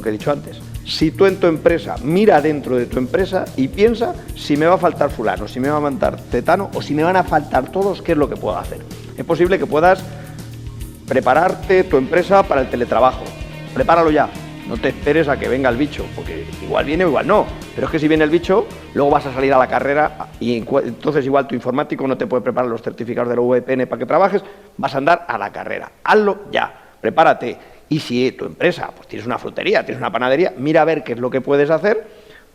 que he dicho antes. Si tú en tu empresa, mira dentro de tu empresa y piensa si me va a faltar fulano, si me va a faltar cetano o si me van a faltar todos, ¿qué es lo que puedo hacer? Es posible que puedas prepararte tu empresa para el teletrabajo. Prepáralo ya. No te esperes a que venga el bicho, porque igual viene o igual no. Pero es que si viene el bicho, luego vas a salir a la carrera y entonces igual tu informático no te puede preparar los certificados de la VPN para que trabajes, vas a andar a la carrera. Hazlo ya, prepárate. Y si tu empresa, pues tienes una frutería, tienes una panadería, mira a ver qué es lo que puedes hacer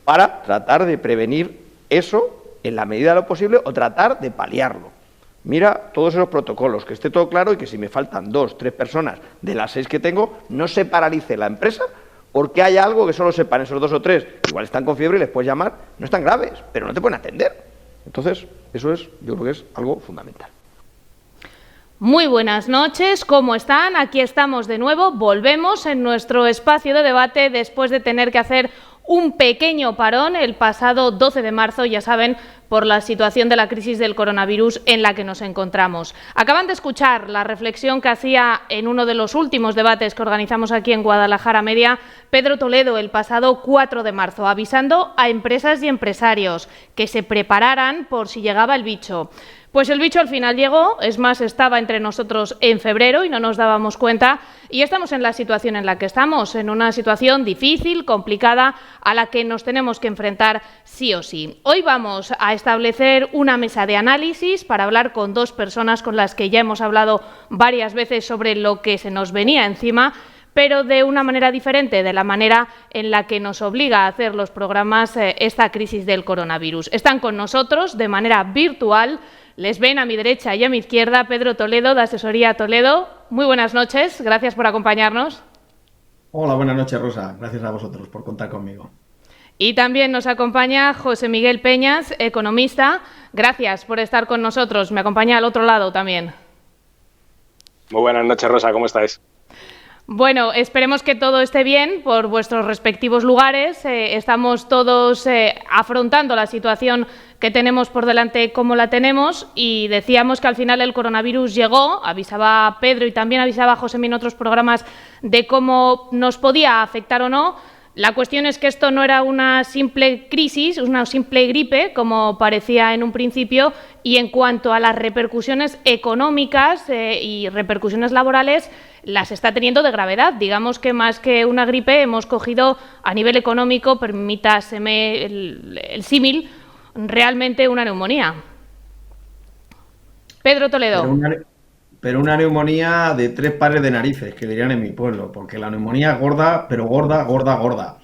para tratar de prevenir eso en la medida de lo posible o tratar de paliarlo. Mira todos esos protocolos, que esté todo claro y que si me faltan 2, 3 personas de las 6 que tengo, no se paralice la empresa porque hay algo que solo sepan esos 2 o 3, igual están con fiebre y les puedes llamar, no están graves, pero no te pueden atender. Entonces, eso es, yo creo que es algo fundamental. Muy buenas noches, ¿cómo están? Aquí estamos de nuevo, volvemos en nuestro espacio de debate después de tener que hacer un pequeño parón el pasado 12 de marzo, ya saben, por la situación de la crisis del coronavirus en la que nos encontramos. Acaban de escuchar la reflexión que hacía en uno de los últimos debates que organizamos aquí en Guadalajara Media Pedro Toledo el pasado 4 de marzo, avisando a empresas y empresarios que se prepararan por si llegaba el bicho. Pues el bicho al final llegó, es más, estaba entre nosotros en febrero y no nos dábamos cuenta y estamos en la situación en la que estamos, en una situación difícil, complicada, a la que nos tenemos que enfrentar sí o sí. Hoy vamos a establecer una mesa de análisis para hablar con 2 personas con las que ya hemos hablado varias veces sobre lo que se nos venía encima, pero de una manera diferente, de la manera en la que nos obliga a hacer los programas esta crisis del coronavirus. Están con nosotros de manera virtual. Les ven a mi derecha y a mi izquierda Pedro Toledo, de Asesoría Toledo. Muy buenas noches, gracias por acompañarnos. Hola, buenas noches, Rosa. Gracias a vosotros por contar conmigo. Y también nos acompaña José Miguel Peñas, economista. Gracias por estar con nosotros. Me acompaña al otro lado también. Muy buenas noches, Rosa. ¿Cómo estáis? Bueno, esperemos que todo esté bien por vuestros respectivos lugares. Estamos todos afrontando la situación que tenemos por delante como la tenemos y decíamos que al final el coronavirus llegó, avisaba Pedro y también avisaba José en otros programas de cómo nos podía afectar o no. La cuestión es que esto no era una simple crisis, una simple gripe, como parecía en un principio, y en cuanto a las repercusiones económicas y repercusiones laborales, las está teniendo de gravedad. Digamos que más que una gripe hemos cogido a nivel económico, permítaseme el símil, realmente una neumonía. Pedro Toledo. Pero una neumonía de 3 pares de narices, que dirían en mi pueblo, porque la neumonía es gorda, pero gorda, gorda, gorda.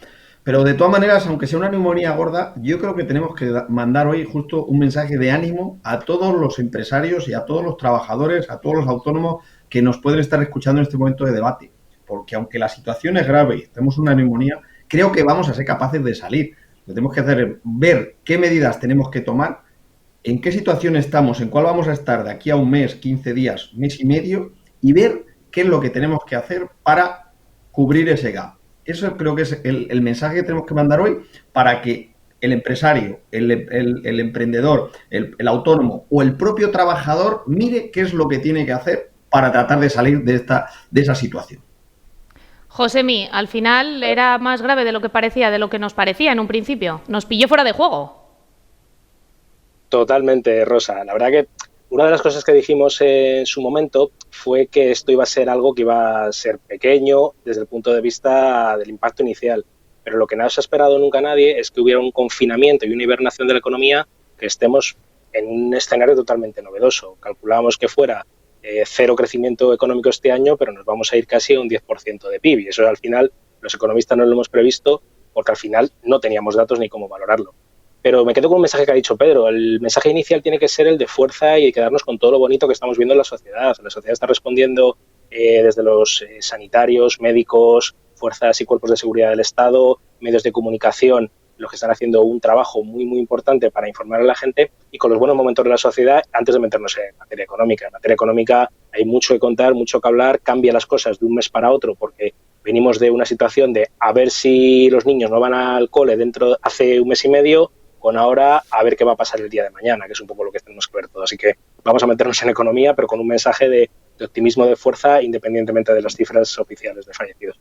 Pero de todas maneras, aunque sea una neumonía gorda, yo creo que tenemos que mandar hoy justo un mensaje de ánimo a todos los empresarios y a todos los trabajadores, a todos los autónomos que nos pueden estar escuchando en este momento de debate. Porque aunque la situación es grave y tenemos una neumonía, creo que vamos a ser capaces de salir. Lo que tenemos que hacer es ver qué medidas tenemos que tomar, en qué situación estamos, en cuál vamos a estar de aquí a un mes, 15 días, mes y medio, y ver qué es lo que tenemos que hacer para cubrir ese gap. Eso creo que es el mensaje que tenemos que mandar hoy para que el empresario, el emprendedor, el autónomo o el propio trabajador mire qué es lo que tiene que hacer para tratar de salir de esa situación. Josemi, al final era más grave de lo que parecía, de lo que nos parecía en un principio. Nos pilló fuera de juego. Totalmente, Rosa. La verdad que una de las cosas que dijimos en su momento fue que esto iba a ser algo que iba a ser pequeño desde el punto de vista del impacto inicial. Pero lo que no se ha esperado nunca nadie es que hubiera un confinamiento y una hibernación de la economía, que estemos en un escenario totalmente novedoso. Calculábamos que fuera 0 crecimiento económico este año, pero nos vamos a ir casi a un 10% de PIB. Y eso al final los economistas no lo hemos previsto porque al final no teníamos datos ni cómo valorarlo. Pero me quedo con un mensaje que ha dicho Pedro. El mensaje inicial tiene que ser el de fuerza y de quedarnos con todo lo bonito que estamos viendo en la sociedad. La sociedad está respondiendo desde los sanitarios, médicos, fuerzas y cuerpos de seguridad del Estado, medios de comunicación, los que están haciendo un trabajo muy, muy importante para informar a la gente y con los buenos momentos de la sociedad antes de meternos en materia económica. En materia económica hay mucho que contar, mucho que hablar, cambia las cosas de un mes para otro porque venimos de una situación de a ver si los niños no van al cole hace un mes y medio, con ahora a ver qué va a pasar el día de mañana, que es un poco lo que tenemos que ver todo. Así que vamos a meternos en economía, pero con un mensaje de optimismo, de fuerza, independientemente de las cifras oficiales de fallecidos.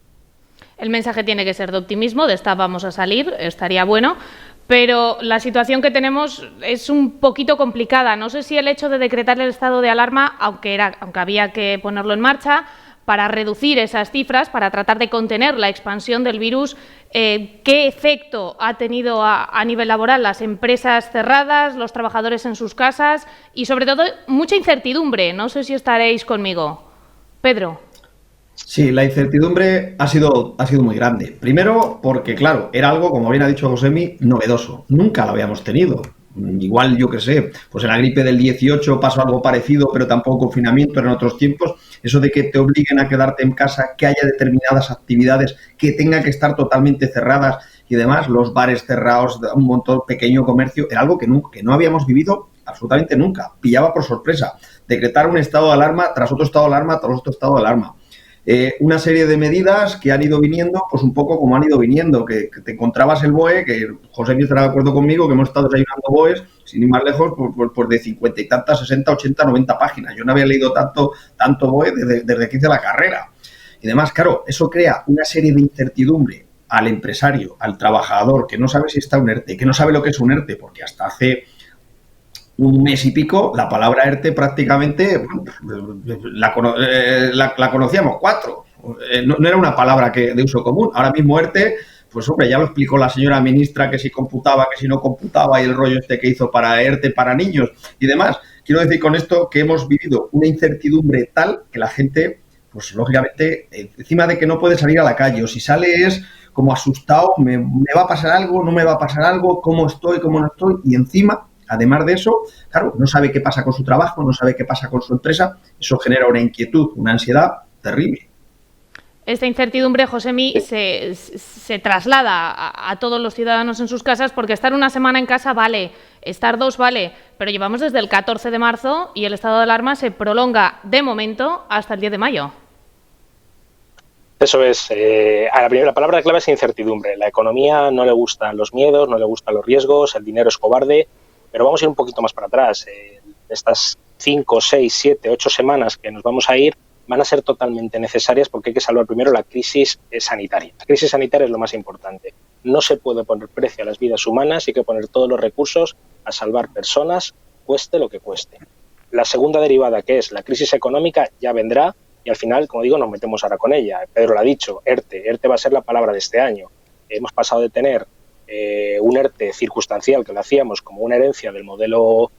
El mensaje tiene que ser de optimismo, de esta vamos a salir, estaría bueno, pero la situación que tenemos es un poquito complicada. No sé si el hecho de decretar el estado de alarma, aunque había que ponerlo en marcha, para reducir esas cifras, para tratar de contener la expansión del virus, ¿qué efecto ha tenido a nivel laboral? Las empresas cerradas, los trabajadores en sus casas y, sobre todo, mucha incertidumbre. No sé si estaréis conmigo. Pedro. Sí, la incertidumbre ha sido muy grande. Primero porque, claro, era algo, como bien ha dicho Josemi, novedoso. Nunca lo habíamos tenido. Igual, yo qué sé, pues en la gripe del 18 pasó algo parecido, pero tampoco confinamiento, eran otros tiempos. Eso de que te obliguen a quedarte en casa, que haya determinadas actividades que tengan que estar totalmente cerradas y demás, los bares cerrados, un montón pequeño comercio, era algo que no habíamos vivido absolutamente nunca. Pillaba por sorpresa. Decretar un estado de alarma tras otro estado de alarma, tras otro estado de alarma. Una serie de medidas que han ido viniendo, pues un poco como han ido viniendo, que te encontrabas el BOE, que José estará de acuerdo conmigo, que hemos estado desayunando BOEs, sin ir más lejos, pues de 50 y tantas, 60, 80, 90 páginas. Yo no había leído tanto BOE desde que hice la carrera. Y demás, claro, eso crea una serie de incertidumbre al empresario, al trabajador, que no sabe si está un ERTE, que no sabe lo que es un ERTE, porque hasta hace un mes y pico, la palabra ERTE prácticamente la conocíamos 4. No era una palabra de uso común. Ahora mismo ERTE, pues hombre, ya lo explicó la señora ministra, que si computaba, que si no computaba, y el rollo que hizo para ERTE para niños y demás. Quiero decir con esto que hemos vivido una incertidumbre tal que la gente, pues lógicamente, encima de que no puede salir a la calle, o si sale es como asustado, ¿me va a pasar algo? ¿No me va a pasar algo? ¿Cómo estoy? ¿Cómo no estoy? Y encima, además de eso, claro, no sabe qué pasa con su trabajo, no sabe qué pasa con su empresa. Eso genera una inquietud, una ansiedad terrible. Esta incertidumbre, Josemi, se traslada a todos los ciudadanos en sus casas, porque estar una semana en casa vale, estar 2 vale, pero llevamos desde el 14 de marzo y el estado de alarma se prolonga, de momento, hasta el 10 de mayo. Eso es. La palabra clave es incertidumbre. La economía no le gustan los miedos, no le gustan los riesgos, el dinero es cobarde. Pero vamos a ir un poquito más para atrás. Estas 5, 6, 7, 8 semanas que nos vamos a ir van a ser totalmente necesarias porque hay que salvar primero la crisis sanitaria. La crisis sanitaria es lo más importante. No se puede poner precio a las vidas humanas, hay que poner todos los recursos a salvar personas, cueste lo que cueste. La segunda derivada, que es la crisis económica, ya vendrá y al final, como digo, nos metemos ahora con ella. Pedro lo ha dicho, ERTE. ERTE va a ser la palabra de este año. Hemos pasado de tener un ERTE circunstancial, que lo hacíamos como una herencia del modelo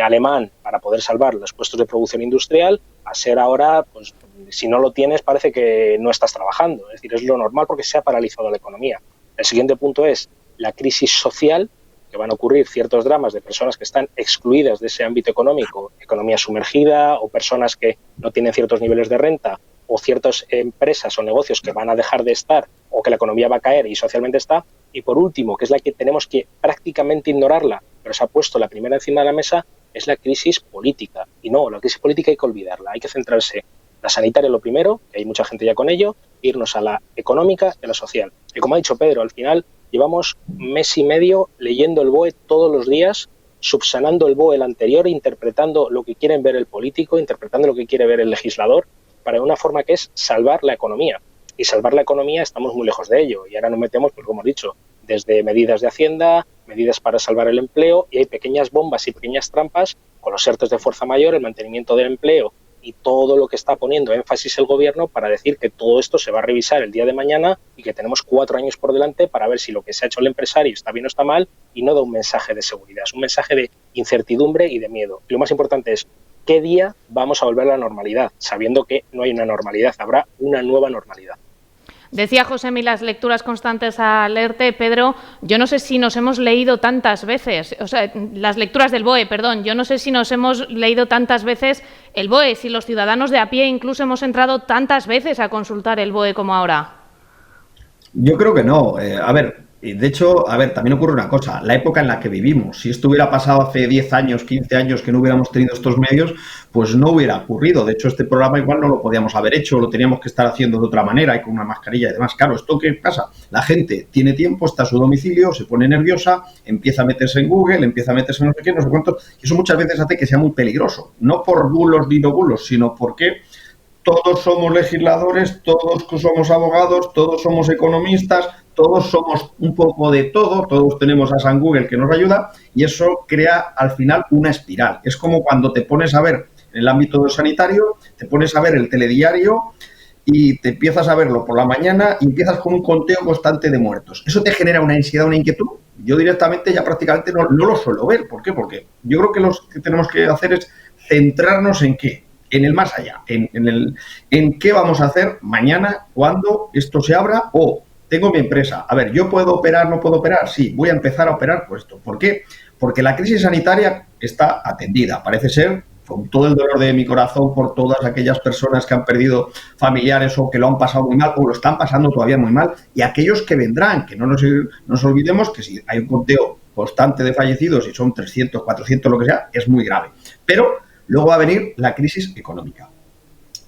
alemán para poder salvar los puestos de producción industrial, a ser ahora, pues si no lo tienes parece que no estás trabajando. Es decir, es lo normal porque se ha paralizado la economía. El siguiente punto es la crisis social, que van a ocurrir ciertos dramas de personas que están excluidas de ese ámbito económico, economía sumergida o personas que no tienen ciertos niveles de renta o ciertas empresas o negocios que van a dejar de estar o que la economía va a caer y socialmente está. Y por último, que es la que tenemos que prácticamente ignorarla, pero se ha puesto la primera encima de la mesa, es la crisis política. Y no, la crisis política hay que olvidarla, hay que centrarse. La sanitaria lo primero, que hay mucha gente ya con ello, irnos a la económica y a la social. Y como ha dicho Pedro, al final llevamos 1 mes y medio leyendo el BOE todos los días, subsanando el BOE el anterior, interpretando lo que quieren ver el político, interpretando lo que quiere ver el legislador, para una forma que es salvar la economía. Y salvar la economía estamos muy lejos de ello. Y ahora nos metemos, pues como he dicho, desde medidas de Hacienda, medidas para salvar el empleo, y hay pequeñas bombas y pequeñas trampas con los ERTEs de fuerza mayor, el mantenimiento del empleo y todo lo que está poniendo énfasis el gobierno para decir que todo esto se va a revisar el día de mañana y que tenemos 4 años por delante para ver si lo que se ha hecho el empresario está bien o está mal, y no da un mensaje de seguridad, es un mensaje de incertidumbre y de miedo. Y lo más importante es, ¿qué día vamos a volver a la normalidad? Sabiendo que no hay una normalidad, habrá una nueva normalidad. Decía Josemi las lecturas constantes al ERTE. Pedro, yo no sé si nos hemos leído tantas veces, o sea, las lecturas del BOE, perdón, yo no sé si nos hemos leído tantas veces el BOE, si los ciudadanos de a pie incluso hemos entrado tantas veces a consultar el BOE como ahora. Yo creo que no. De hecho, también ocurre una cosa, la época en la que vivimos. Si esto hubiera pasado hace 10 años, 15 años que no hubiéramos tenido estos medios, pues no hubiera ocurrido. De hecho, este programa igual no lo podíamos haber hecho, lo teníamos que estar haciendo de otra manera y con una mascarilla y demás. Claro, ¿esto qué pasa? La gente tiene tiempo, está a su domicilio, se pone nerviosa, empieza a meterse en Google, empieza a meterse en no sé qué, no sé cuánto, y eso muchas veces hace que sea muy peligroso. No por bulos ni no bulos, sino porque todos somos legisladores, todos somos abogados, todos somos economistas, todos somos un poco de todo, todos tenemos a San Google que nos ayuda y eso crea al final una espiral. Es como cuando te pones a ver en el ámbito sanitario, te pones a ver el telediario y te empiezas a verlo por la mañana y empiezas con un conteo constante de muertos. Eso te genera una ansiedad, una inquietud. Yo directamente ya prácticamente no lo suelo ver. ¿Por qué? Porque yo creo que lo que tenemos que hacer es centrarnos en qué, en el más allá, en qué vamos a hacer mañana cuando esto se abra o tengo mi empresa. A ver, ¿yo puedo operar, no puedo operar? Sí, voy a empezar a operar por esto. ¿Por qué? Porque la crisis sanitaria está atendida. Parece ser, con todo el dolor de mi corazón por todas aquellas personas que han perdido familiares o que lo han pasado muy mal o lo están pasando todavía muy mal y aquellos que vendrán, que no nos olvidemos que si hay un conteo constante de fallecidos y son 300, 400, lo que sea, es muy grave. Pero luego va a venir la crisis económica.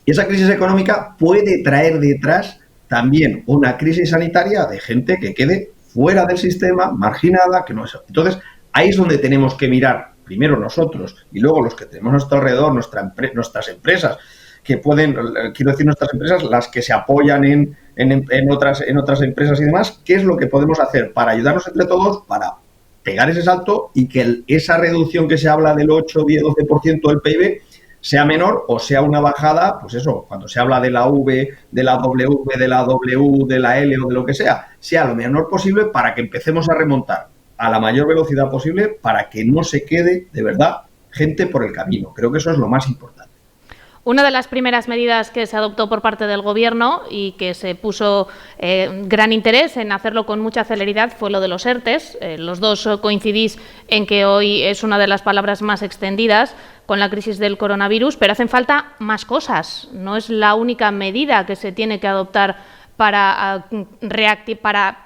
Y esa crisis económica puede traer detrás también una crisis sanitaria de gente que quede fuera del sistema, marginada, que no es. Entonces, ahí es donde tenemos que mirar, primero nosotros y luego los que tenemos a nuestro alrededor, nuestras empresas, que pueden, quiero decir nuestras empresas, las que se apoyan en otras empresas y demás, qué es lo que podemos hacer para ayudarnos entre todos, para pegar ese salto y que esa reducción que se habla del 8, 10, 12% del PIB sea menor o sea una bajada, pues eso, cuando se habla de la V, de la W, de la W, de la L o de lo que sea lo menor posible para que empecemos a remontar a la mayor velocidad posible para que no se quede, de verdad, gente por el camino. Creo que eso es lo más importante. Una de las primeras medidas que se adoptó por parte del Gobierno y que se puso gran interés en hacerlo con mucha celeridad fue lo de los ERTEs. Los dos coincidís en que hoy es una de las palabras más extendidas con la crisis del coronavirus, pero hacen falta más cosas. No es la única medida que se tiene que adoptar para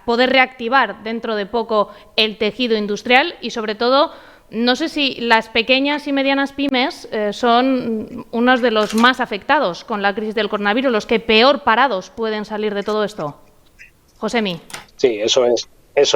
poder reactivar dentro de poco el tejido industrial y, sobre todo, no sé si las pequeñas y medianas pymes son unos de los más afectados con la crisis del coronavirus, los que peor parados pueden salir de todo esto. Josemi. Sí, eso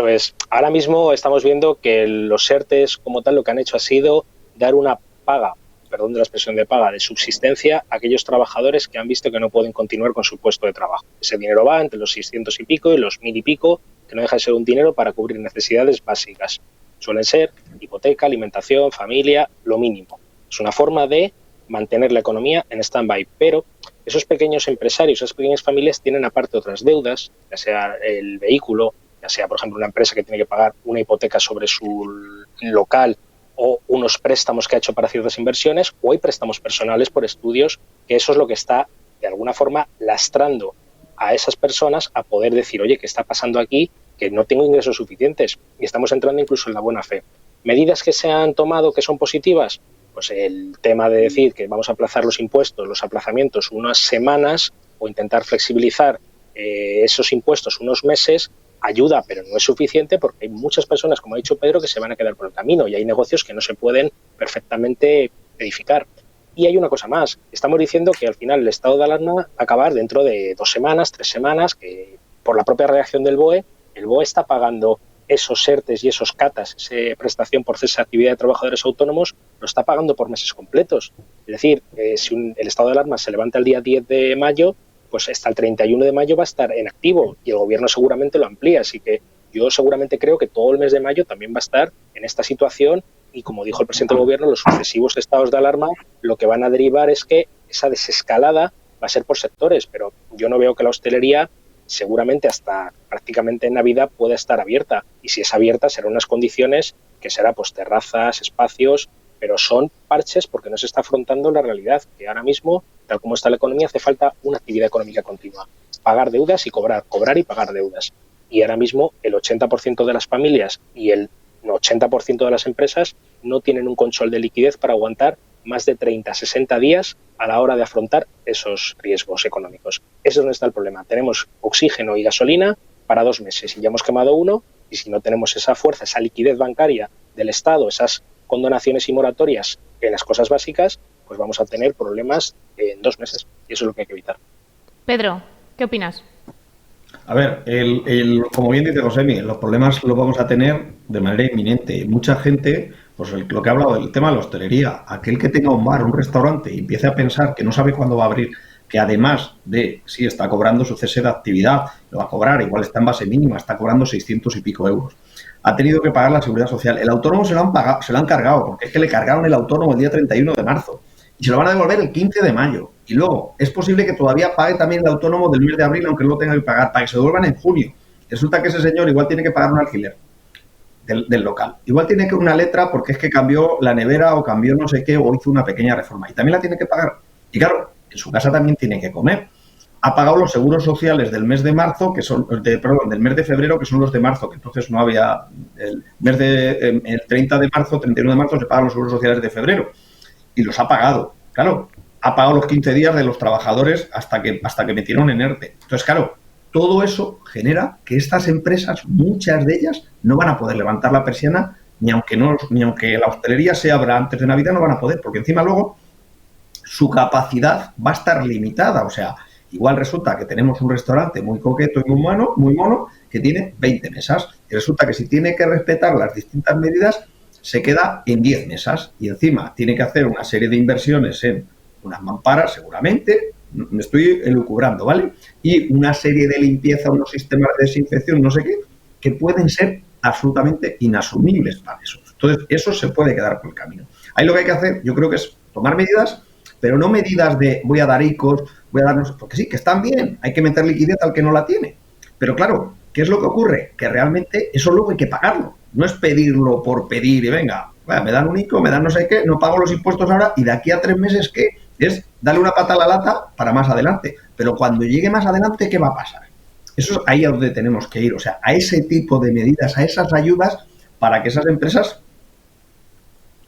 es. Ahora mismo estamos viendo que los ERTEs como tal lo que han hecho ha sido dar una paga, perdón de la expresión de paga, de subsistencia a aquellos trabajadores que han visto que no pueden continuar con su puesto de trabajo. Ese dinero va entre los 600 y pico y los 1000 y pico, que no deja de ser un dinero para cubrir necesidades básicas. Suelen ser hipoteca, alimentación, familia, lo mínimo. Es una forma de mantener la economía en stand-by, pero esos pequeños empresarios, esas pequeñas familias tienen aparte otras deudas, ya sea el vehículo, ya sea, por ejemplo, una empresa que tiene que pagar una hipoteca sobre su local o unos préstamos que ha hecho para ciertas inversiones, o hay préstamos personales por estudios, que eso es lo que está, de alguna forma, lastrando a esas personas a poder decir, oye, ¿qué está pasando aquí? Que no tengo ingresos suficientes y estamos entrando incluso en la buena fe. ¿Medidas que se han tomado que son positivas? Pues el tema de decir que vamos a aplazar los impuestos, los aplazamientos unas semanas o intentar flexibilizar esos impuestos unos meses ayuda, pero no es suficiente porque hay muchas personas, como ha dicho Pedro, que se van a quedar por el camino y hay negocios que no se pueden perfectamente edificar. Y hay una cosa más, estamos diciendo que al final el estado de alarma va a acabar dentro de 2 semanas, 3 semanas, que por la propia reacción del BOE, el BOE está pagando esos ERTEs y esos CATAs, esa prestación por cese de actividad de trabajadores autónomos, lo está pagando por meses completos. Es decir, si el estado de alarma se levanta el día 10 de mayo, pues hasta el 31 de mayo va a estar en activo y el gobierno seguramente lo amplía. Así que yo seguramente creo que todo el mes de mayo también va a estar en esta situación y, como dijo el presidente del gobierno, los sucesivos estados de alarma lo que van a derivar es que esa desescalada va a ser por sectores, pero yo no veo que la hostelería seguramente hasta prácticamente en Navidad pueda estar abierta y si es abierta serán unas condiciones que será pues terrazas, espacios, pero son parches porque no se está afrontando la realidad, que ahora mismo, tal como está la economía, hace falta una actividad económica continua, pagar deudas y cobrar y pagar deudas. Y ahora mismo el 80% de las familias y el 80% de las empresas no tienen un control de liquidez para aguantar más de 30, 60 días a la hora de afrontar esos riesgos económicos. Ese es donde está el problema. Tenemos oxígeno y gasolina para 2 meses y ya hemos quemado 1 y si no tenemos esa fuerza, esa liquidez bancaria del Estado, esas condonaciones y moratorias en las cosas básicas, pues vamos a tener problemas en 2 meses y eso es lo que hay que evitar. Pedro, ¿qué opinas? A ver, como bien dice Josemi, los problemas los vamos a tener de manera inminente. Mucha gente, pues lo que ha hablado del tema de la hostelería, aquel que tenga un bar, un restaurante y empiece a pensar que no sabe cuándo va a abrir, que además de, sí, está cobrando su cese de actividad, lo va a cobrar, igual está en base mínima, está cobrando 600 y pico euros. Ha tenido que pagar la seguridad social. El autónomo se lo han pagado, se lo han cargado, porque es que le cargaron el autónomo el día 31 de marzo y se lo van a devolver el 15 de mayo. Y luego, es posible que todavía pague también el autónomo del mes de abril, aunque no lo tenga que pagar, para que se devuelvan en junio. Resulta que ese señor igual tiene que pagar un alquiler del local. Igual tiene que una letra porque es que cambió la nevera o cambió no sé qué o hizo una pequeña reforma. Y también la tiene que pagar. Y claro, en su casa también tiene que comer. Ha pagado los seguros sociales del mes de marzo, que son, del mes de febrero, que son los de marzo, que entonces no había, el 30 de marzo, 31 de marzo se pagan los seguros sociales de febrero. Y los ha pagado. Claro, ha pagado los 15 días de los trabajadores hasta que metieron en ERTE. Entonces, claro, todo eso genera que estas empresas, muchas de ellas, no van a poder levantar la persiana, ni aunque la hostelería se abra antes de Navidad, no van a poder, porque encima luego su capacidad va a estar limitada. O sea, igual resulta que tenemos un restaurante muy coqueto y muy mono, que tiene 20 mesas. Y resulta que si tiene que respetar las distintas medidas, se queda en 10 mesas. Y encima tiene que hacer una serie de inversiones en unas mamparas, seguramente, me estoy elucubrando, ¿vale? Y una serie de limpieza, unos sistemas de desinfección, no sé qué, que pueden ser absolutamente inasumibles para eso. Entonces, eso se puede quedar por el camino. Ahí lo que hay que hacer, yo creo que es tomar medidas, pero no medidas de voy a dar ICOs, voy a darnos... Porque sí, que están bien, hay que meter liquidez al que no la tiene. Pero claro, ¿qué es lo que ocurre? Que realmente eso luego hay que pagarlo. No es pedirlo por pedir y venga, me dan un ICO, me dan no sé qué, no pago los impuestos ahora y de aquí a 3 meses, ¿qué? Es darle una pata a la lata para más adelante. Pero cuando llegue más adelante, ¿qué va a pasar? Eso es ahí a donde tenemos que ir. O sea, a ese tipo de medidas, a esas ayudas para que esas empresas,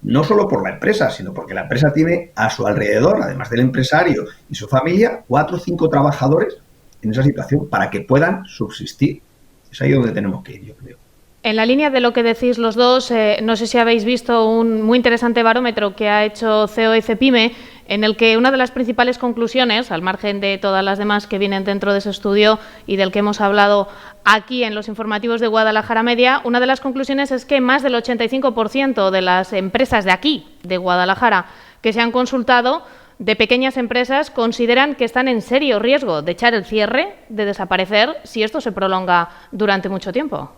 no solo por la empresa, sino porque la empresa tiene a su alrededor, además del empresario y su familia, 4 o 5 trabajadores en esa situación para que puedan subsistir. Es ahí donde tenemos que ir, yo creo. En la línea de lo que decís los dos, no sé si habéis visto un muy interesante barómetro que ha hecho CEO y Cepime, en el que una de las principales conclusiones, al margen de todas las demás que vienen dentro de ese estudio y del que hemos hablado aquí en los informativos de Guadalajara Media, una de las conclusiones es que más del 85% de las empresas de aquí, de Guadalajara, que se han consultado, de pequeñas empresas, consideran que están en serio riesgo de echar el cierre, de desaparecer, si esto se prolonga durante mucho tiempo.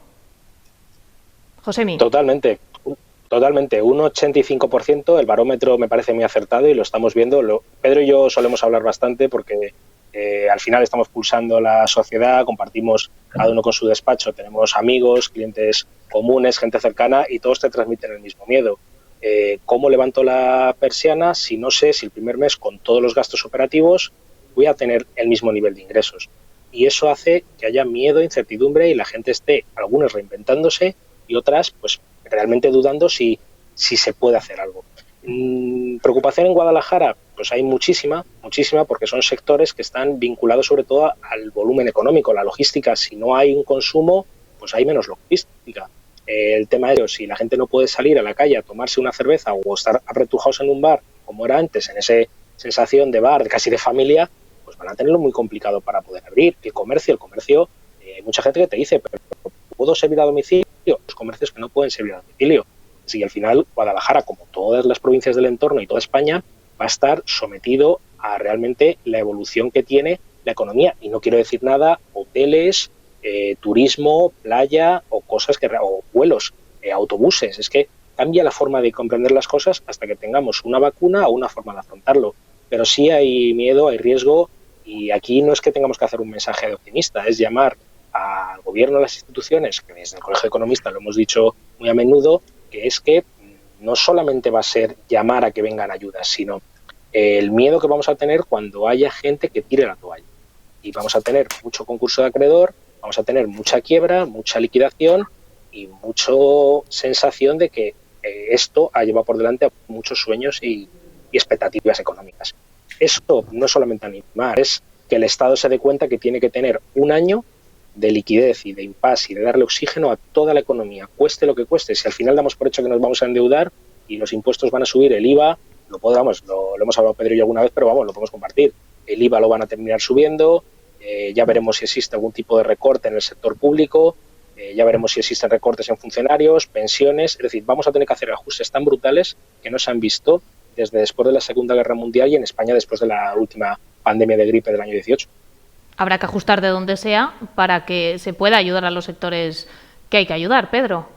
Josemi. Totalmente. Un 85%, el barómetro me parece muy acertado y lo estamos viendo. Pedro y yo solemos hablar bastante porque al final estamos pulsando la sociedad, compartimos cada uno con su despacho, tenemos amigos, clientes comunes, gente cercana y todos te transmiten el mismo miedo. ¿Cómo levanto la persiana si no sé si el primer mes con todos los gastos operativos voy a tener el mismo nivel de ingresos? Y eso hace que haya miedo, incertidumbre y la gente esté, algunos reinventándose y otras pues realmente dudando si se puede hacer algo. Preocupación en Guadalajara, pues hay muchísima, porque son sectores que están vinculados sobre todo al volumen económico, la logística. Si no hay un consumo, pues hay menos logística. El tema es, si la gente no puede salir a la calle a tomarse una cerveza o estar apretujados en un bar, como era antes, en esa sensación de bar, casi de familia, pues van a tenerlo muy complicado para poder abrir. El comercio, hay mucha gente que te dice, pero ¿puedo servir a domicilio? Los comercios que no pueden servir a domicilio. Así que al final Guadalajara, como todas las provincias del entorno y toda España, va a estar sometido a realmente la evolución que tiene la economía. Y no quiero decir nada, hoteles, turismo, playa o cosas o vuelos, autobuses. Es que cambia la forma de comprender las cosas hasta que tengamos una vacuna o una forma de afrontarlo. Pero sí hay miedo, hay riesgo y aquí no es que tengamos que hacer un mensaje de optimista, es llamar al gobierno, a las instituciones, que desde el Colegio de Economistas lo hemos dicho muy a menudo, que es que no solamente va a ser llamar a que vengan ayudas, sino el miedo que vamos a tener cuando haya gente que tire la toalla. Y vamos a tener mucho concurso de acreedor, vamos a tener mucha quiebra, mucha liquidación y mucha sensación de que esto ha llevado por delante a muchos sueños y expectativas económicas. Eso no es solamente animar, es que el Estado se dé cuenta que tiene que tener un año de liquidez y de impasse y de darle oxígeno a toda la economía, cueste lo que cueste. Si al final damos por hecho que nos vamos a endeudar y los impuestos van a subir, el IVA, lo hemos hablado Pedro y yo alguna vez, pero vamos, lo podemos compartir. El IVA lo van a terminar subiendo, ya veremos si existe algún tipo de recorte en el sector público, ya veremos si existen recortes en funcionarios, pensiones, es decir, vamos a tener que hacer ajustes tan brutales que no se han visto desde después de la Segunda Guerra Mundial y en España después de la última pandemia de gripe del año 18. Habrá que ajustar de donde sea para que se pueda ayudar a los sectores que hay que ayudar, Pedro.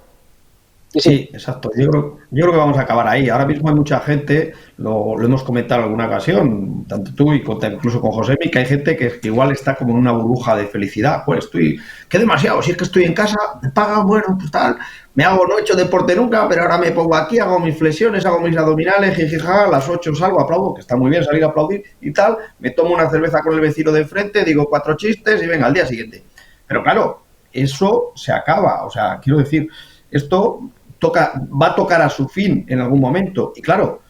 Sí, exacto. Yo creo que vamos a acabar ahí. Ahora mismo hay mucha gente, lo hemos comentado en alguna ocasión, tanto tú y incluso con Josemi, que hay gente que igual está como en una burbuja de felicidad. Pues qué demasiado, si es que estoy en casa, me pagan, bueno, pues tal, no he hecho deporte nunca, pero ahora me pongo aquí, hago mis flexiones, hago mis abdominales, jijija, a las 8 salgo, aplaudo, que está muy bien salir a aplaudir y tal, me tomo una cerveza con el vecino de enfrente, digo 4 chistes y venga, al día siguiente. Pero claro, eso se acaba, o sea, quiero decir, esto va a tocar a su fin en algún momento. Y claro,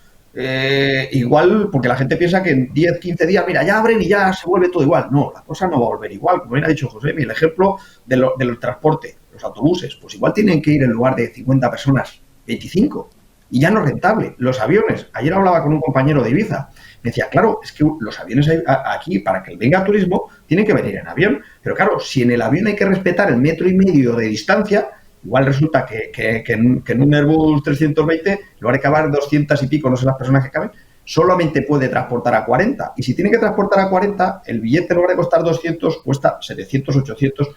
igual, porque la gente piensa que en 10, 15 días, mira, ya abren y ya se vuelve todo igual. No, la cosa no va a volver igual. Como bien ha dicho José, el ejemplo del transporte, los autobuses, pues igual tienen que ir en lugar de 50 personas, 25. Y ya no es rentable. Los aviones, ayer hablaba con un compañero de Ibiza, me decía, claro, es que los aviones aquí, para que venga turismo, tienen que venir en avión. Pero claro, si en el avión hay que respetar el 1,5 metros de distancia, igual resulta que en un Airbus 320, en lugar de caber 200 y pico, no sé las personas que caben, solamente puede transportar a 40. Y si tiene que transportar a 40, el billete en lugar de costar 200, cuesta 700, 800,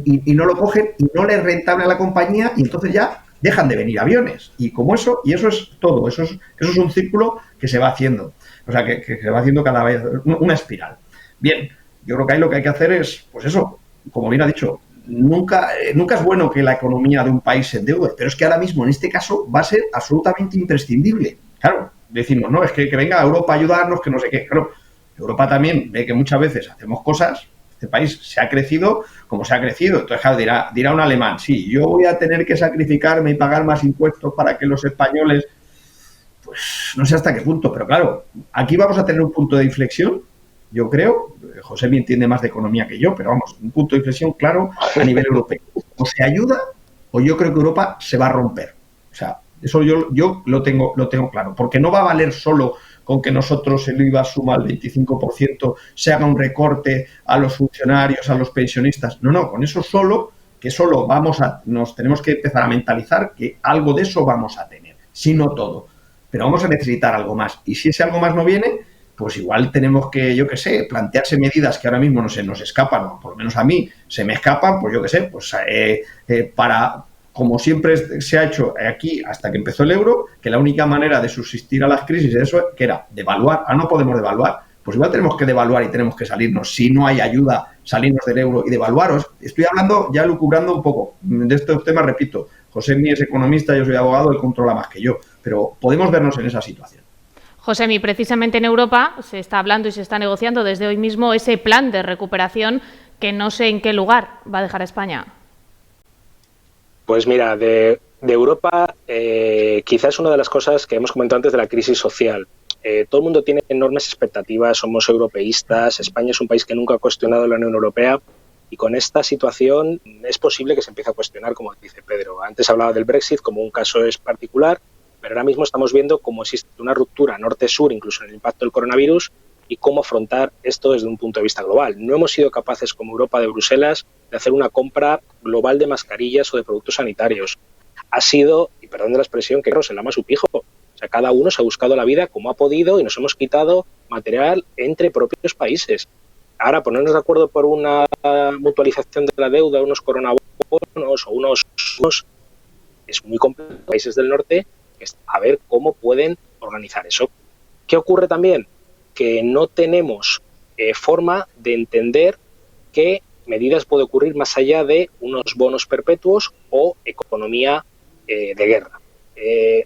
y no lo cogen y no le es rentable a la compañía y entonces ya dejan de venir aviones. Y como eso es todo, eso es un círculo que se va haciendo. O sea, que se va haciendo cada vez una espiral. Bien, yo creo que ahí lo que hay que hacer es, pues eso, como bien ha dicho, nunca es bueno que la economía de un país se endeude, pero es que ahora mismo, en este caso, va a ser absolutamente imprescindible. Claro, decimos, no, es que venga Europa a ayudarnos, que no sé qué. Claro, Europa también ve que muchas veces hacemos cosas, este país se ha crecido como se ha crecido. Entonces, claro, dirá un alemán, sí, yo voy a tener que sacrificarme y pagar más impuestos para que los españoles, pues no sé hasta qué punto, pero claro, aquí vamos a tener un punto de inflexión. Yo creo, José me entiende más de economía que yo, pero vamos, un punto de inflexión claro a nivel europeo. O se ayuda o yo creo que Europa se va a romper. O sea, eso yo lo tengo claro, porque no va a valer solo con que nosotros el IVA suma al 25%, se haga un recorte a los funcionarios, a los pensionistas. No, con eso solo nos tenemos que empezar a mentalizar que algo de eso vamos a tener, si no todo. Pero vamos a necesitar algo más. Y si ese algo más no viene, pues igual tenemos que, yo qué sé, plantearse medidas que ahora mismo se nos escapan, o por lo menos a mí se me escapan, pues yo qué sé, pues para, como siempre se ha hecho aquí hasta que empezó el euro, que la única manera de subsistir a las crisis de eso, que era devaluar, no podemos devaluar, pues igual tenemos que devaluar y tenemos que salirnos, si no hay ayuda, salirnos del euro y devaluaros. Estoy hablando, ya lucubrando un poco de estos temas, repito, José Mí es economista, yo soy abogado, él controla más que yo, pero podemos vernos en esa situación. Josemi, precisamente en Europa se está hablando y se está negociando desde hoy mismo ese plan de recuperación que no sé en qué lugar va a dejar a España. Pues mira, de Europa quizás una de las cosas que hemos comentado antes de la crisis social. Todo el mundo tiene enormes expectativas, somos europeístas, España es un país que nunca ha cuestionado la Unión Europea y con esta situación es posible que se empiece a cuestionar, como dice Pedro. Antes hablaba del Brexit como un caso es particular, pero ahora mismo estamos viendo cómo existe una ruptura norte-sur, incluso en el impacto del coronavirus, y cómo afrontar esto desde un punto de vista global. No hemos sido capaces, como Europa de Bruselas, de hacer una compra global de mascarillas o de productos sanitarios. Ha sido, y perdón de la expresión, que se lama su pijo. O sea, cada uno se ha buscado la vida como ha podido y nos hemos quitado material entre propios países. Ahora, ponernos de acuerdo por una mutualización de la deuda, unos coronabonos o unos es muy complejo. Países del norte, a ver cómo pueden organizar eso. ¿Qué ocurre también? Que no tenemos forma de entender qué medidas puede ocurrir más allá de unos bonos perpetuos o economía de guerra.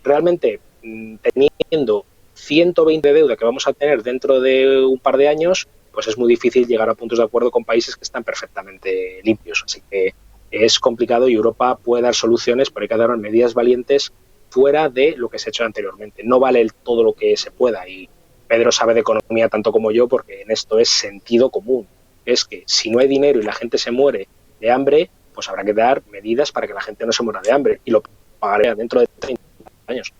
Realmente, teniendo 120 de deuda que vamos a tener dentro de un par de años, pues es muy difícil llegar a puntos de acuerdo con países que están perfectamente limpios. Así que es complicado y Europa puede dar soluciones, pero hay que dar medidas valientes fuera de lo que se ha hecho anteriormente. No vale todo lo que se pueda y Pedro sabe de economía tanto como yo porque en esto es sentido común. Es que si no hay dinero y la gente se muere de hambre, pues habrá que dar medidas para que la gente no se muera de hambre y lo pagaré dentro de 30 años.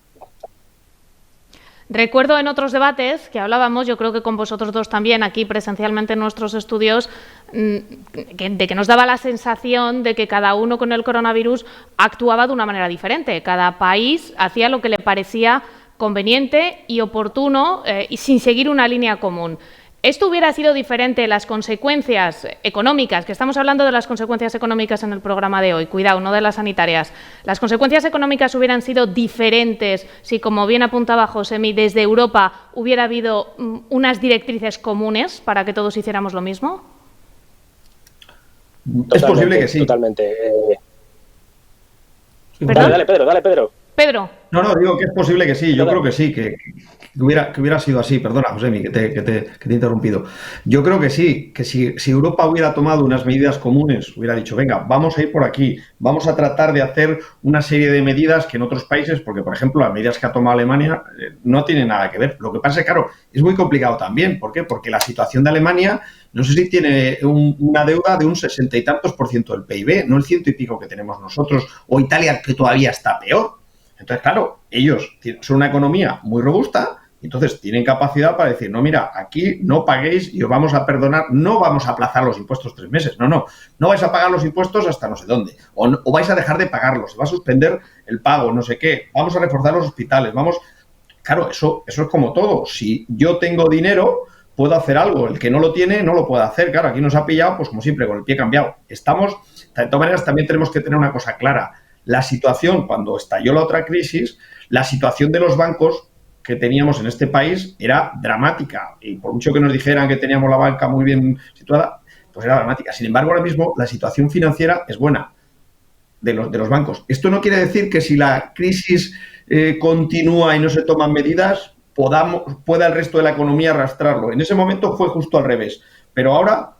Recuerdo en otros debates que hablábamos, yo creo que con vosotros dos también, aquí presencialmente en nuestros estudios, de que nos daba la sensación de que cada uno con el coronavirus actuaba de una manera diferente. Cada país hacía lo que le parecía conveniente y oportuno y sin seguir una línea común. ¿Esto hubiera sido diferente, las consecuencias económicas, que estamos hablando de las consecuencias económicas en el programa de hoy, cuidado, no de las sanitarias, las consecuencias económicas hubieran sido diferentes si, como bien apuntaba Josemi, desde Europa hubiera habido unas directrices comunes para que todos hiciéramos lo mismo? Es posible que sí. Totalmente. ¿Perdón? Dale, Pedro. Pedro. No, digo que es posible que sí, yo creo que sí, que hubiera sido así. Perdona, Josemi, que te he interrumpido. Yo creo que sí, que si Europa hubiera tomado unas medidas comunes, hubiera dicho, venga, vamos a ir por aquí, vamos a tratar de hacer una serie de medidas que en otros países, porque, por ejemplo, las medidas que ha tomado Alemania no tienen nada que ver. Lo que pasa es que, claro, es muy complicado también. ¿Por qué? Porque la situación de Alemania, no sé si tiene una deuda de un 60 y tantos % del PIB, no el 100 y pico que tenemos nosotros, o Italia, que todavía está peor. Entonces, claro, ellos son una economía muy robusta, entonces tienen capacidad para decir, no, mira, aquí no paguéis y os vamos a perdonar, no vamos a aplazar los impuestos 3 meses, no vais a pagar los impuestos hasta no sé dónde, o vais a dejar de pagarlos, se va a suspender el pago, no sé qué, vamos a reforzar los hospitales, Claro, eso es como todo, si yo tengo dinero, puedo hacer algo, el que no lo tiene no lo puede hacer, claro, aquí nos ha pillado, pues como siempre, con el pie cambiado. De todas maneras, también tenemos que tener una cosa clara. La situación, cuando estalló la otra crisis, la situación de los bancos que teníamos en este país era dramática. Y por mucho que nos dijeran que teníamos la banca muy bien situada, pues era dramática. Sin embargo, ahora mismo la situación financiera es buena de los bancos. Esto no quiere decir que si la crisis continúa y no se toman medidas, pueda el resto de la economía arrastrarlo. En ese momento fue justo al revés. Pero ahora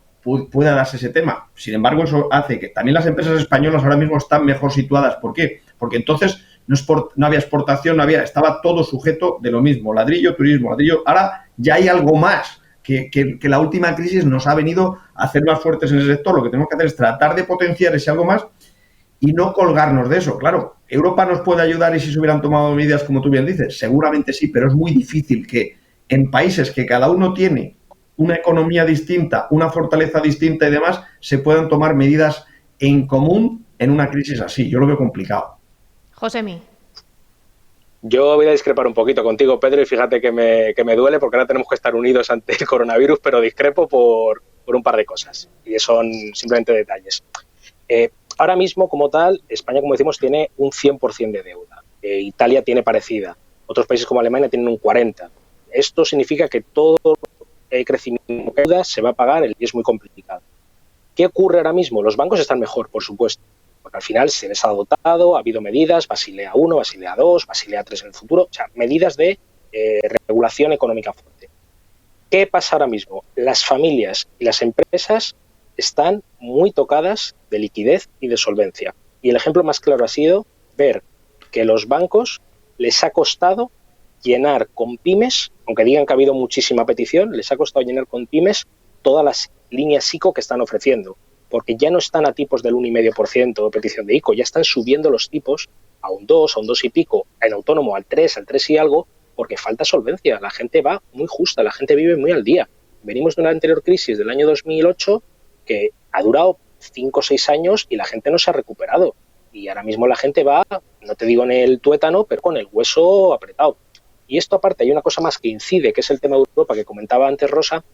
pueda darse ese tema. Sin embargo, eso hace que también las empresas españolas ahora mismo están mejor situadas. ¿Por qué? Porque entonces no había exportación, estaba todo sujeto de lo mismo, ladrillo, turismo, ladrillo. Ahora ya hay algo más que la última crisis nos ha venido a hacer más fuertes en ese sector. Lo que tenemos que hacer es tratar de potenciar ese algo más y no colgarnos de eso. Claro, Europa nos puede ayudar y si se hubieran tomado medidas, como tú bien dices, seguramente sí, pero es muy difícil que en países que cada uno tiene una economía distinta, una fortaleza distinta y demás, se puedan tomar medidas en común en una crisis así. Yo lo veo complicado. Josemi. Yo voy a discrepar un poquito contigo, Pedro, y fíjate que me duele porque ahora tenemos que estar unidos ante el coronavirus, pero discrepo por un par de cosas, y son simplemente detalles. Ahora mismo, como tal, España, como decimos, tiene un 100% de deuda. Italia tiene parecida. Otros países como Alemania tienen un 40%. Esto significa que todo crecimiento de deuda se va a pagar y es muy complicado. ¿Qué ocurre ahora mismo? Los bancos están mejor, por supuesto, porque al final se les ha dotado, ha habido medidas, Basilea I, Basilea II, Basilea III en el futuro, o sea, medidas de regulación económica fuerte. ¿Qué pasa ahora mismo? Las familias y las empresas están muy tocadas de liquidez y de solvencia. Y el ejemplo más claro ha sido ver que los bancos les ha costado llenar con pymes, aunque digan que ha habido muchísima petición, les ha costado llenar con pymes todas las líneas ICO que están ofreciendo, porque ya no están a tipos del 1,5% de petición de ICO, ya están subiendo los tipos a un 2, a un 2 y pico, en autónomo al 3 y algo, porque falta solvencia, la gente va muy justa, la gente vive muy al día. Venimos de una anterior crisis del año 2008 que ha durado 5 o 6 años y la gente no se ha recuperado. Y ahora mismo la gente va, no te digo en el tuétano, pero con el hueso apretado. Y esto aparte, hay una cosa más que incide, que es el tema de Europa que comentaba antes Rosa.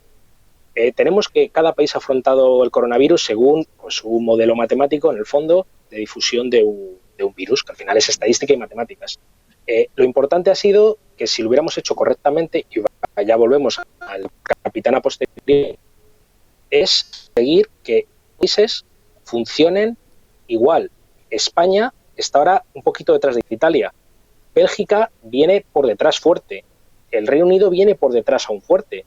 Tenemos que cada país ha afrontado el coronavirus según pues, un modelo matemático, en el fondo, de difusión de un virus, que al final es estadística y matemáticas. Lo importante ha sido que si lo hubiéramos hecho correctamente, y ya volvemos al capitán a posteriori, es seguir que países funcionen igual. España está ahora un poquito detrás de Italia. Bélgica viene por detrás fuerte. El Reino Unido viene por detrás aún fuerte.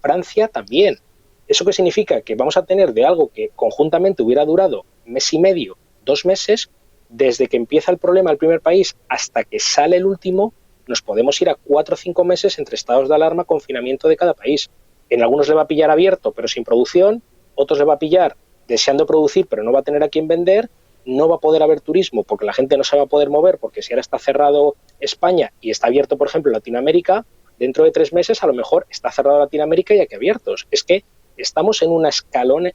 Francia también. ¿Eso qué significa? Que vamos a tener de algo que conjuntamente hubiera durado 1 mes y medio, 2 meses, desde que empieza el problema el primer país hasta que sale el último, nos podemos ir a 4 o 5 meses entre estados de alarma, confinamiento de cada país. En algunos le va a pillar abierto pero sin producción, otros le va a pillar deseando producir pero no va a tener a quién vender, no va a poder haber turismo porque la gente no se va a poder mover, porque si ahora está cerrado España y está abierto, por ejemplo, Latinoamérica, dentro de 3 meses a lo mejor está cerrado Latinoamérica y aquí abiertos. Es que estamos en un escalón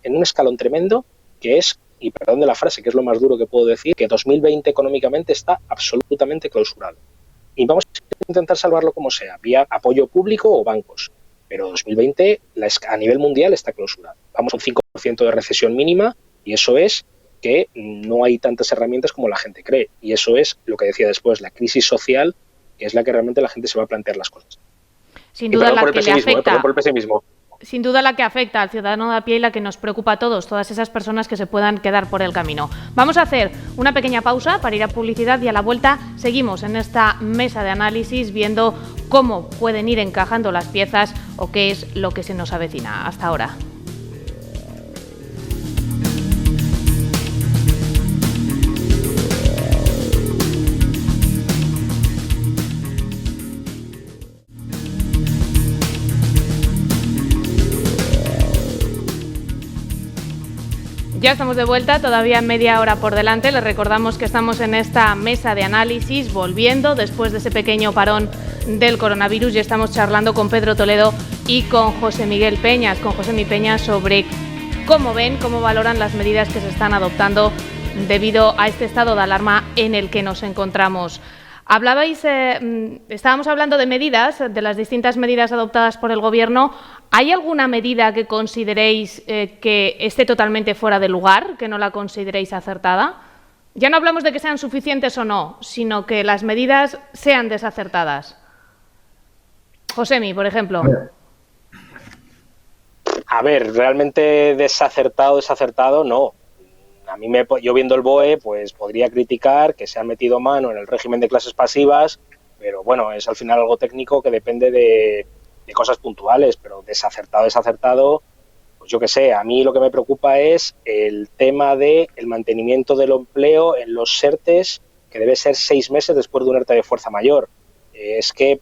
tremendo que es, y perdón de la frase, que es lo más duro que puedo decir, que 2020 económicamente está absolutamente clausurado. Y vamos a intentar salvarlo como sea, vía apoyo público o bancos. Pero 2020 a nivel mundial está clausurado. Vamos a un 5% de recesión mínima y eso es que no hay tantas herramientas como la gente cree. Y eso es lo que decía después, la crisis social, que es la que realmente la gente se va a plantear las cosas. Sin duda la que le afecta. Perdón por el pesimismo. Sin duda la que afecta al ciudadano de a pie y la que nos preocupa a todos, todas esas personas que se puedan quedar por el camino. Vamos a hacer una pequeña pausa para ir a publicidad y a la vuelta seguimos en esta mesa de análisis viendo cómo pueden ir encajando las piezas o qué es lo que se nos avecina. Hasta ahora. Ya estamos de vuelta, todavía media hora por delante. Les recordamos que estamos en esta mesa de análisis, volviendo después de ese pequeño parón del coronavirus y estamos charlando con Pedro Toledo y con José Miguel Peñas, sobre cómo ven, cómo valoran las medidas que se están adoptando debido a este estado de alarma en el que nos encontramos. Estábamos hablando de medidas, de las distintas medidas adoptadas por el Gobierno. ¿Hay alguna medida que consideréis que esté totalmente fuera de lugar, que no la consideréis acertada? Ya no hablamos de que sean suficientes o no, sino que las medidas sean desacertadas. Josemi, por ejemplo. A ver, realmente desacertado, no. Yo viendo el BOE, pues podría criticar que se ha metido mano en el régimen de clases pasivas, pero bueno, es al final algo técnico que depende de cosas puntuales, pero desacertado, pues yo qué sé, a mí lo que me preocupa es el tema del mantenimiento del empleo en los ERTEs, que debe ser 6 meses después de un ERTE de fuerza mayor. Es que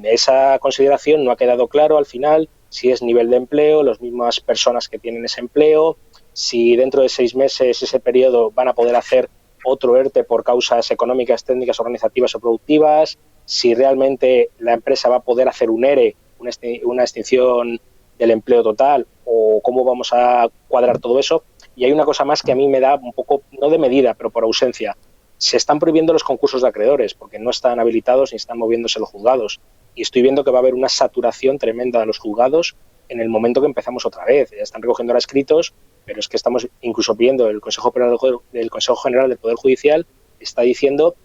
esa consideración no ha quedado claro al final, si es nivel de empleo, las mismas personas que tienen ese empleo, si dentro de 6 meses, ese periodo, van a poder hacer otro ERTE por causas económicas, técnicas, organizativas o productivas, si realmente la empresa va a poder hacer un ERE, una extinción del empleo total, o cómo vamos a cuadrar todo eso. Y hay una cosa más que a mí me da un poco, no de medida, pero por ausencia. Se están prohibiendo los concursos de acreedores porque no están habilitados ni están moviéndose los juzgados. Y estoy viendo que va a haber una saturación tremenda de los juzgados en el momento que empezamos otra vez. Ya están recogiendo ahora escritos, pero es que estamos incluso pidiendo, el Consejo General del Poder Judicial está diciendo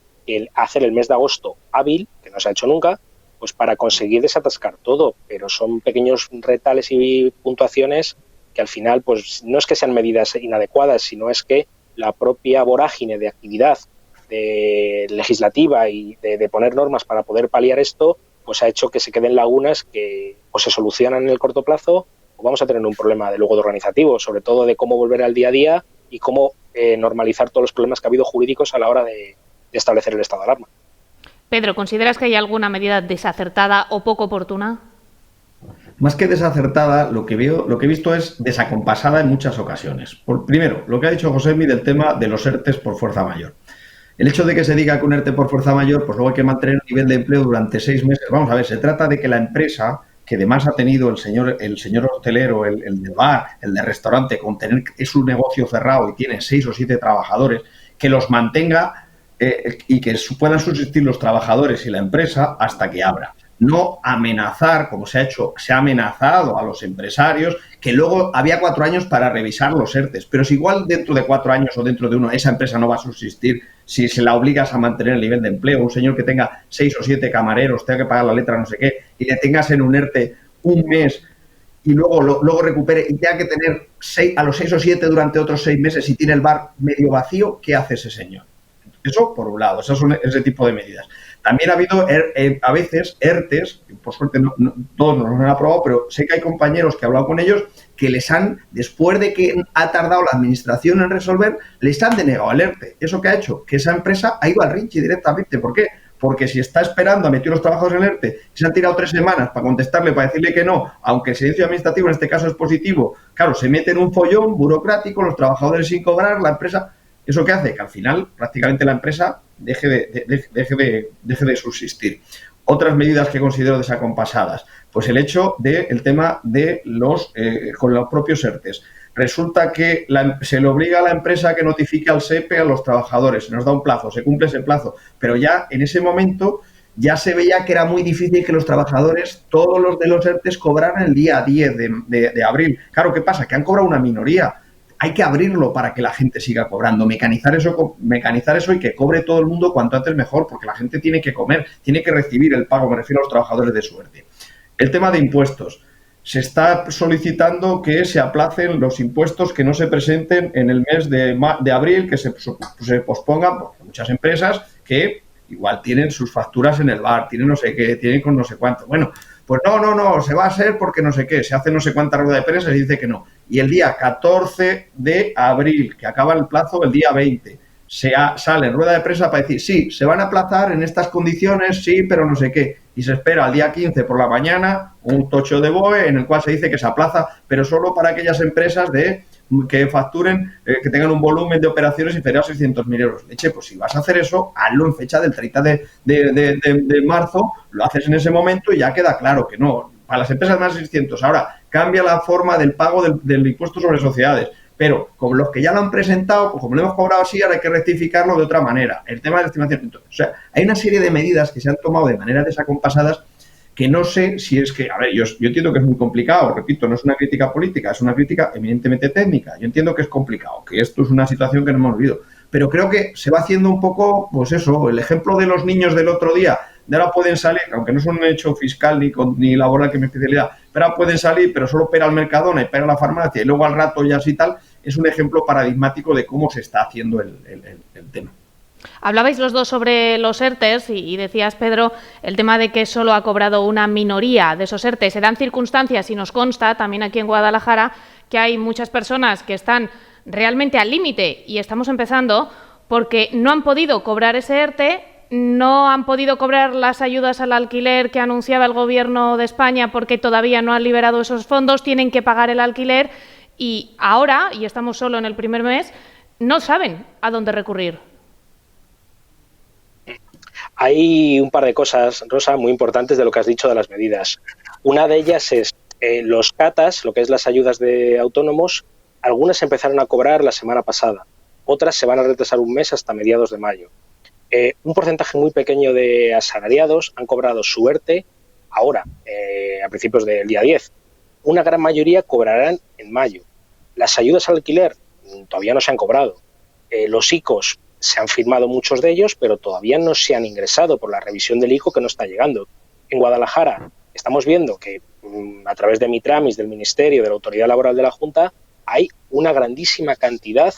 hacer el mes de agosto hábil, que no se ha hecho nunca, pues para conseguir desatascar todo, pero son pequeños retales y puntuaciones que al final pues no es que sean medidas inadecuadas, sino es que la propia vorágine de actividad legislativa y de poner normas para poder paliar esto, pues ha hecho que se queden lagunas que o se solucionan en el corto plazo o vamos a tener un problema de organizativo, sobre todo de cómo volver al día a día y cómo normalizar todos los problemas que ha habido jurídicos a la hora de establecer el estado de alarma. Pedro, ¿consideras que hay alguna medida desacertada o poco oportuna? Más que desacertada, lo que he visto es desacompasada en muchas ocasiones. Primero, lo que ha dicho Josemi del tema de los ERTEs por fuerza mayor. El hecho de que se diga que un ERTE por fuerza mayor, pues luego hay que mantener un nivel de empleo durante 6 meses. Vamos a ver, se trata de que la empresa, que además ha tenido el señor hostelero, el del bar, el del restaurante, es un negocio cerrado y tiene 6 o 7 trabajadores, que los mantenga y que puedan subsistir los trabajadores y la empresa hasta que abra. No amenazar, como se ha amenazado a los empresarios, que luego había 4 años para revisar los ERTEs. Pero si igual dentro de 4 años o dentro de 1 esa empresa no va a subsistir, si se la obligas a mantener el nivel de empleo, un señor que tenga 6 o 7 camareros, tenga que pagar la letra no sé qué, y le tengas en un ERTE un mes y luego recupere y tenga que tener a los 6 o 7 durante otros 6 meses y tiene el bar medio vacío, ¿qué hace ese señor? Eso por un lado, esas son ese tipo de medidas. También ha habido a veces ERTEs, por suerte todos nos lo han aprobado, pero sé que hay compañeros que he hablado con ellos que después de que ha tardado la administración en resolver, les han denegado el ERTE. ¿Eso qué ha hecho? Que esa empresa ha ido al Rinchi directamente. ¿Por qué? Porque si está esperando a meter los trabajadores en el ERTE y se han tirado 3 semanas para contestarle, para decirle que no, aunque el silencio administrativo en este caso es positivo, claro, se mete en un follón burocrático, los trabajadores sin cobrar, la empresa... ¿Eso qué hace? Que al final prácticamente la empresa deje de subsistir. Otras medidas que considero desacompasadas, pues el hecho del tema de con los propios ERTEs. Resulta que se le obliga a la empresa a que notifique al SEPE a los trabajadores, se nos da un plazo, se cumple ese plazo, pero ya en ese momento ya se veía que era muy difícil que los trabajadores, todos los de los ERTEs, cobraran el día 10 de abril. Claro, ¿qué pasa? Que han cobrado una minoría. Hay que abrirlo para que la gente siga cobrando, mecanizar eso y que cobre todo el mundo cuanto antes mejor, porque la gente tiene que comer, tiene que recibir el pago, me refiero a los trabajadores de suerte. El tema de impuestos. Se está solicitando que se aplacen los impuestos que no se presenten en el mes de abril, que se pospongan, porque hay muchas empresas que igual tienen sus facturas en el bar, tienen no sé qué, tienen con no sé cuánto. Bueno, pues no, se va a hacer porque no sé qué, se hace no sé cuánta rueda de prensa y dice que no. Y el día 14 de abril, que acaba el plazo el día 20, sale en rueda de prensa para decir, sí, se van a aplazar en estas condiciones, sí, pero no sé qué. Y se espera al día 15 por la mañana un tocho de BOE en el cual se dice que se aplaza, pero solo para aquellas empresas que facturen, que tengan un volumen de operaciones inferior a 600.000 euros. Leche, pues si vas a hacer eso, hazlo en fecha del 30 de marzo, lo haces en ese momento y ya queda claro que no. Para las empresas más de 600. Ahora, cambia la forma del pago del impuesto sobre sociedades. Pero como los que ya lo han presentado, pues como lo hemos cobrado así, ahora hay que rectificarlo de otra manera. El tema de la estimación. Entonces, o sea, hay una serie de medidas que se han tomado de manera desacompasadas que no sé si es que, a ver, yo entiendo que es muy complicado, repito, no es una crítica política, es una crítica eminentemente técnica. Yo entiendo que es complicado, que esto es una situación que no hemos vivido. Pero creo que se va haciendo un poco, pues eso, el ejemplo de los niños del otro día, de ahora pueden salir, aunque no son un hecho fiscal ni laboral que es mi especialidad, pero ahora pueden salir, pero solo para el Mercadona y para la farmacia y luego al rato ya así tal, es un ejemplo paradigmático de cómo se está haciendo el tema. Hablabais los dos sobre los ERTEs y decías, Pedro, el tema de que solo ha cobrado una minoría de esos ERTEs. Se dan circunstancias y nos consta también aquí en Guadalajara que hay muchas personas que están realmente al límite y estamos empezando porque no han podido cobrar ese ERTE, no han podido cobrar las ayudas al alquiler que anunciaba el Gobierno de España porque todavía no han liberado esos fondos, tienen que pagar el alquiler y ahora, y estamos solo en el primer mes, no saben a dónde recurrir. Hay un par de cosas, Rosa, muy importantes de lo que has dicho de las medidas. Una de ellas es los CATAs, lo que es las ayudas de autónomos, algunas empezaron a cobrar la semana pasada, otras se van a retrasar un mes hasta mediados de mayo. Un porcentaje muy pequeño de asalariados han cobrado su ERTE ahora, a principios del día 10. Una gran mayoría cobrarán en mayo. Las ayudas al alquiler todavía no se han cobrado. Los ICOs se han firmado muchos de ellos, pero todavía no se han ingresado por la revisión del ICO que no está llegando. En Guadalajara estamos viendo que a través de Mitramis, del Ministerio, de la Autoridad Laboral de la Junta, hay una grandísima cantidad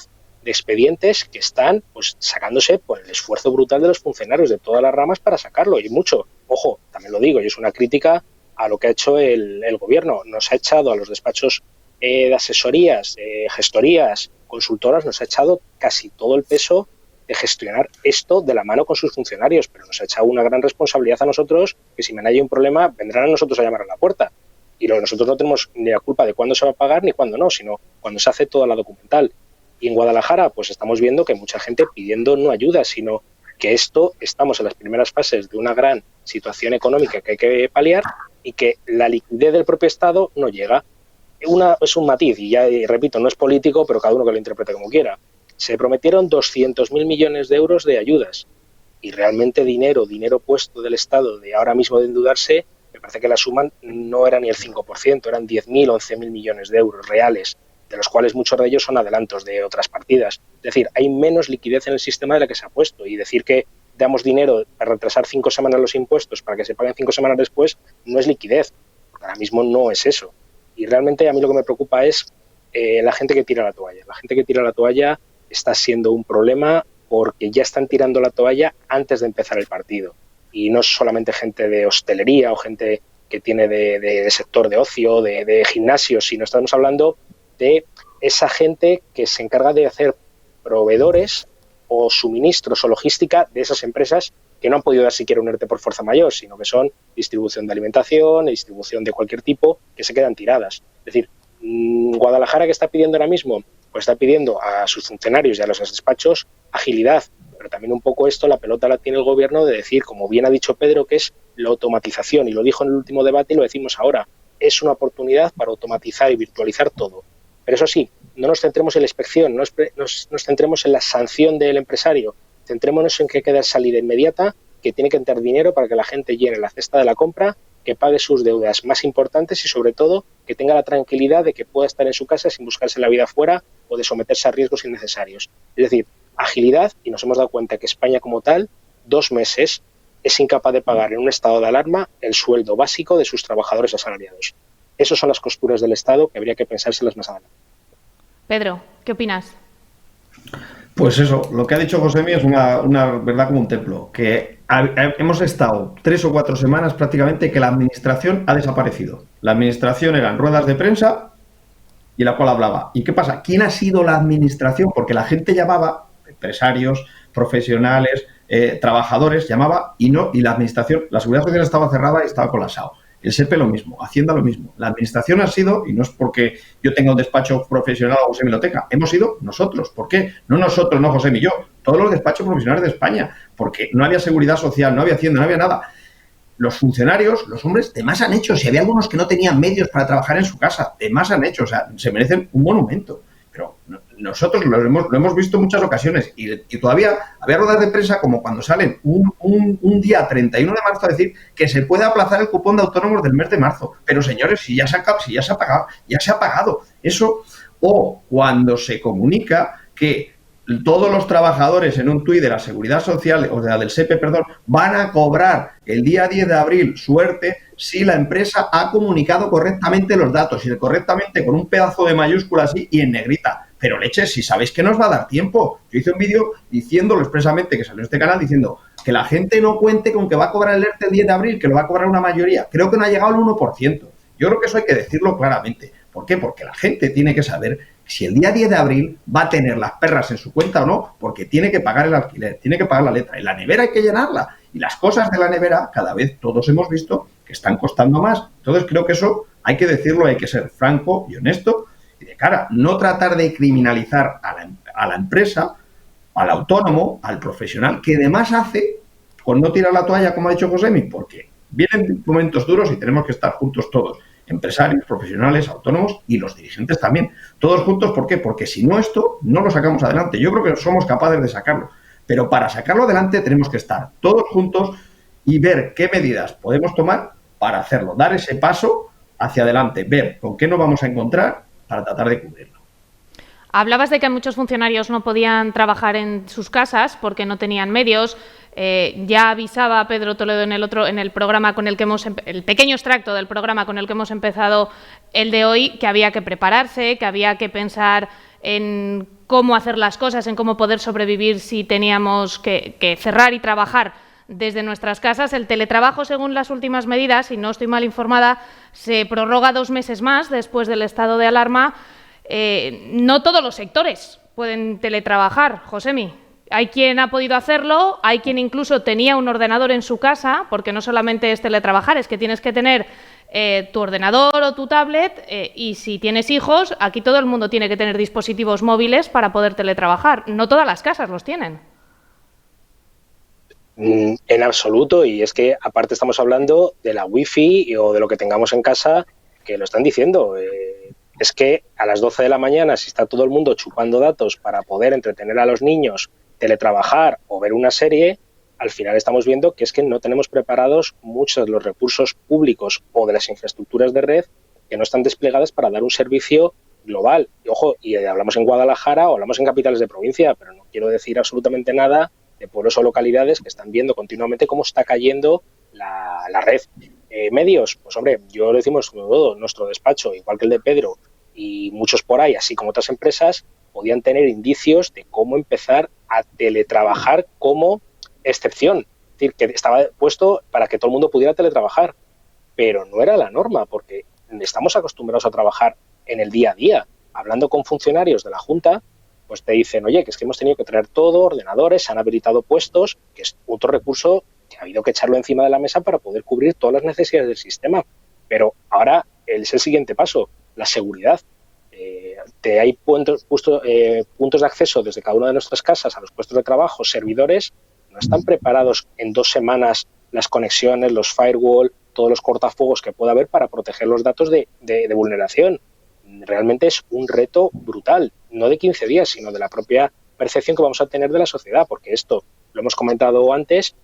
de expedientes que están pues sacándose por el esfuerzo brutal de los funcionarios de todas las ramas para sacarlo, y mucho. Ojo, también lo digo, y es una crítica a lo que ha hecho el Gobierno. Nos ha echado a los despachos de asesorías, gestorías, consultoras, nos ha echado casi todo el peso de gestionar esto de la mano con sus funcionarios, pero nos ha echado una gran responsabilidad a nosotros, que si mañana hay un problema, vendrán a nosotros a llamar a la puerta. Y nosotros no tenemos ni la culpa de cuándo se va a pagar ni cuándo no, sino cuando se hace toda la documental. Y en Guadalajara, pues estamos viendo que mucha gente pidiendo no ayuda, sino que estamos en las primeras fases de una gran situación económica que hay que paliar y que la liquidez del propio Estado no llega. Es un matiz, y ya repito, no es político, pero cada uno que lo interprete como quiera. Se prometieron 200.000 millones de euros de ayudas y realmente dinero puesto del Estado de ahora mismo de endeudarse, me parece que la suma no era ni el 5%, eran 10.000, 11.000 millones de euros reales, de los cuales muchos de ellos son adelantos de otras partidas. Es decir, hay menos liquidez en el sistema de la que se ha puesto, y decir que damos dinero para retrasar 5 semanas los impuestos para que se paguen 5 semanas después no es liquidez, porque ahora mismo no es eso. Y realmente a mí lo que me preocupa es la gente que tira la toalla. La gente que tira la toalla está siendo un problema porque ya están tirando la toalla antes de empezar el partido. Y no es solamente gente de hostelería o gente que tiene de sector de ocio, de gimnasios, sino estamos hablando de esa gente que se encarga de hacer proveedores o suministros o logística de esas empresas que no han podido dar siquiera un ERTE por fuerza mayor, sino que son distribución de alimentación, distribución de cualquier tipo, que se quedan tiradas. Es decir, Guadalajara, ¿qué está pidiendo ahora mismo? Pues está pidiendo a sus funcionarios y a los despachos agilidad, pero también un poco esto, la pelota la tiene el Gobierno de decir, como bien ha dicho Pedro, que es la automatización, y lo dijo en el último debate y lo decimos ahora, es una oportunidad para automatizar y virtualizar todo. Pero eso sí, no nos centremos en la inspección, no nos centremos en la sanción del empresario, centrémonos en que quede salida inmediata que tiene que tener dinero para que la gente llene la cesta de la compra, que pague sus deudas más importantes y, sobre todo, que tenga la tranquilidad de que pueda estar en su casa sin buscarse la vida fuera o de someterse a riesgos innecesarios. Es decir, agilidad, y nos hemos dado cuenta que España como tal, 2 meses, es incapaz de pagar en un estado de alarma el sueldo básico de sus trabajadores asalariados. Esas son las costuras del Estado que habría que pensárselas más adelante. Pedro, ¿qué opinas? Pues eso, lo que ha dicho Josemi es una verdad como un templo, que hemos estado 3 o 4 semanas prácticamente que la administración ha desaparecido. La administración eran ruedas de prensa y la cual hablaba. ¿Y qué pasa? ¿Quién ha sido la administración? Porque la gente llamaba, empresarios, profesionales, trabajadores, llamaba y la administración, la Seguridad Social estaba cerrada y estaba colapsado. El SEPE lo mismo, Hacienda lo mismo. La administración ha sido, y no es porque yo tenga un despacho profesional o Josemi lo tenga, hemos sido nosotros. ¿Por qué? No nosotros, no Josemi y yo, todos los despachos profesionales de España, porque no había seguridad social, no había Hacienda, no había nada. Los funcionarios, los hombres, de más han hecho. Si había algunos que no tenían medios para trabajar en su casa, de más han hecho. O sea, se merecen un monumento. Pero nosotros lo hemos visto en muchas ocasiones y todavía había ruedas de prensa como cuando salen un día 31 de marzo a decir que se puede aplazar el cupón de autónomos del mes de marzo. Pero señores, si ya se ha pagado eso, o cuando se comunica que todos los trabajadores en un tuit de la Seguridad Social, o sea, del SEPE, perdón, van a cobrar el día 10 de abril suerte si la empresa ha comunicado correctamente los datos, y correctamente con un pedazo de mayúscula así y en negrita. Pero leches, si sabéis que no os va a dar tiempo. Yo hice un vídeo diciéndolo expresamente, que salió en este canal, diciendo que la gente no cuente con que va a cobrar el ERTE el 10 de abril, que lo va a cobrar una mayoría. Creo que no ha llegado al 1%. Yo creo que eso hay que decirlo claramente. ¿Por qué? Porque la gente tiene que saber si el día 10 de abril va a tener las perras en su cuenta o no, porque tiene que pagar el alquiler, tiene que pagar la letra. Y la nevera hay que llenarla. Y las cosas de la nevera, cada vez todos hemos visto que están costando más. Entonces creo que eso hay que decirlo, hay que ser franco y honesto y de cara. No tratar de criminalizar a la empresa, al autónomo, al profesional, que además hace con no tirar la toalla, como ha dicho Josemi, porque vienen momentos duros y tenemos que estar juntos todos. Empresarios, profesionales, autónomos y los dirigentes también. Todos juntos, ¿por qué? Porque si no esto, no lo sacamos adelante. Yo creo que somos capaces de sacarlo. Pero para sacarlo adelante tenemos que estar todos juntos y ver qué medidas podemos tomar para hacerlo. Dar ese paso hacia adelante, ver con qué nos vamos a encontrar para tratar de cubrirlo. Hablabas de que muchos funcionarios no podían trabajar en sus casas porque no tenían medios. Ya avisaba Pedro Toledo en el programa con el que el pequeño extracto del programa con el que hemos empezado el de hoy, que había que prepararse, que había que pensar en cómo hacer las cosas, en cómo poder sobrevivir si teníamos que cerrar y trabajar desde nuestras casas. El teletrabajo, según las últimas medidas, si no estoy mal informada, se prorroga 2 meses más después del estado de alarma. No todos los sectores pueden teletrabajar, Josemi. Hay quien ha podido hacerlo, hay quien incluso tenía un ordenador en su casa, porque no solamente es teletrabajar, es que tienes que tener tu ordenador o tu tablet, y si tienes hijos, aquí todo el mundo tiene que tener dispositivos móviles para poder teletrabajar. No todas las casas los tienen. En absoluto, y es que aparte estamos hablando de la wifi o de lo que tengamos en casa, que lo están diciendo. Es que a las 12 de la mañana, si está todo el mundo chupando datos para poder entretener a los niños, teletrabajar o ver una serie, al final estamos viendo que es que no tenemos preparados muchos de los recursos públicos o de las infraestructuras de red que no están desplegadas para dar un servicio global. Y ojo, y hablamos en Guadalajara o hablamos en capitales de provincia, pero no quiero decir absolutamente nada de pueblos o localidades que están viendo continuamente cómo está cayendo la red. Medios, pues hombre, yo lo decimos todo, nuestro despacho, igual que el de Pedro y muchos por ahí, así como otras empresas, podían tener indicios de cómo empezar a teletrabajar como excepción. Es decir, que estaba puesto para que todo el mundo pudiera teletrabajar, pero no era la norma, porque estamos acostumbrados a trabajar en el día a día. Hablando con funcionarios de la Junta, pues te dicen, oye, que es que hemos tenido que traer todo, ordenadores, se han habilitado puestos, que es otro recurso que ha habido que echarlo encima de la mesa para poder cubrir todas las necesidades del sistema. Pero ahora es el siguiente paso, la seguridad. Hay puntos de acceso desde cada una de nuestras casas a los puestos de trabajo, servidores, no están preparados en 2 semanas las conexiones, los firewall, todos los cortafuegos que pueda haber para proteger los datos de vulneración. Realmente es un reto brutal, no de 15 días, sino de la propia percepción que vamos a tener de la sociedad, porque esto, lo hemos comentado antes,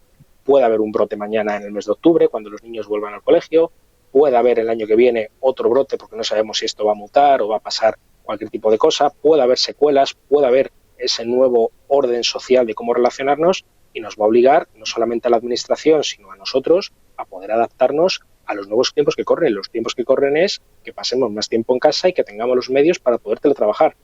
puede haber un brote mañana en el mes de octubre, cuando los niños vuelvan al colegio, puede haber el año que viene otro brote porque no sabemos si esto va a mutar o va a pasar cualquier tipo de cosa, puede haber secuelas, puede haber ese nuevo orden social de cómo relacionarnos y nos va a obligar no solamente a la administración, sino a nosotros a poder adaptarnos a los nuevos tiempos que corren. Los tiempos que corren es que pasemos más tiempo en casa y que tengamos los medios para poder teletrabajar.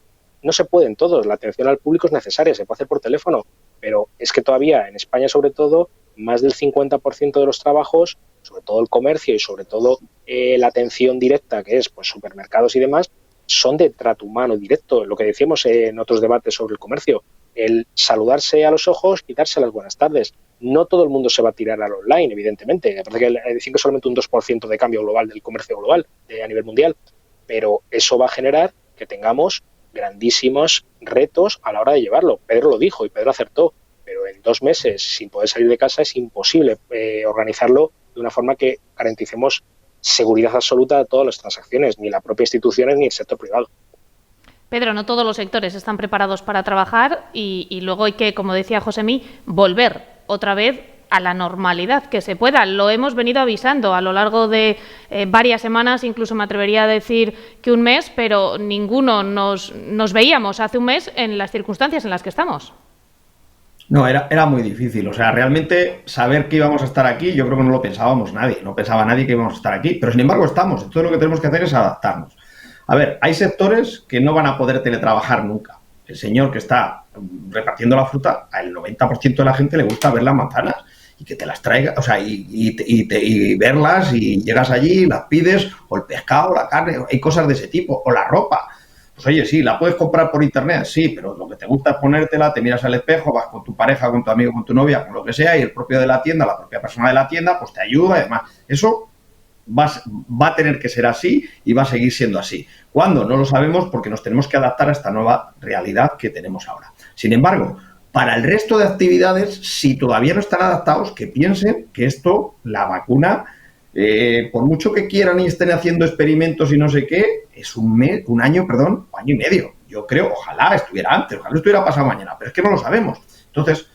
No se pueden todos, la atención al público es necesaria, se puede hacer por teléfono, pero es que todavía en España, sobre todo, más del 50% de los trabajos, sobre todo el comercio y sobre todo la atención directa, que es pues supermercados y demás, son de trato humano directo. Lo que decíamos en otros debates sobre el comercio, el saludarse a los ojos y darse las buenas tardes. No todo el mundo se va a tirar al online, evidentemente. Me parece que dicen que solamente un 2% de cambio global del comercio global a nivel mundial, pero eso va a generar que tengamos grandísimos retos a la hora de llevarlo. Pedro lo dijo y Pedro acertó, pero en 2 meses sin poder salir de casa es imposible organizarlo de una forma que garanticemos seguridad absoluta de todas las transacciones, ni la propia institución ni el sector privado. Pedro, no todos los sectores están preparados para trabajar y luego hay que, como decía Josemi, volver otra vez a la normalidad que se pueda. Lo hemos venido avisando a lo largo de varias semanas, incluso me atrevería a decir que un mes, pero ninguno nos veíamos hace un mes en las circunstancias en las que estamos. No, era muy difícil. O sea, realmente saber que íbamos a estar aquí, yo creo que no lo pensábamos nadie. No pensaba nadie que íbamos a estar aquí. Pero sin embargo estamos. Entonces lo que tenemos que hacer es adaptarnos. A ver, hay sectores que no van a poder teletrabajar nunca. El señor que está repartiendo la fruta, al 90% de la gente le gusta ver las manzanas y que te las traiga, o sea, y verlas y llegas allí, las pides, o el pescado, la carne, hay cosas de ese tipo, o la ropa. Pues oye, sí, la puedes comprar por internet, sí, pero lo que te gusta es ponértela, te miras al espejo, vas con tu pareja, con tu amigo, con tu novia, con lo que sea, y el propio de la tienda, la propia persona de la tienda, pues te ayuda y demás. Eso va a tener que ser así y va a seguir siendo así. ¿Cuándo? No lo sabemos porque nos tenemos que adaptar a esta nueva realidad que tenemos ahora. Sin embargo, para el resto de actividades, si todavía no están adaptados, que piensen que esto, la vacuna, por mucho que quieran y estén haciendo experimentos y no sé qué, es un año y medio. Yo creo, ojalá estuviera antes, ojalá estuviera pasado mañana, pero es que no lo sabemos. Entonces,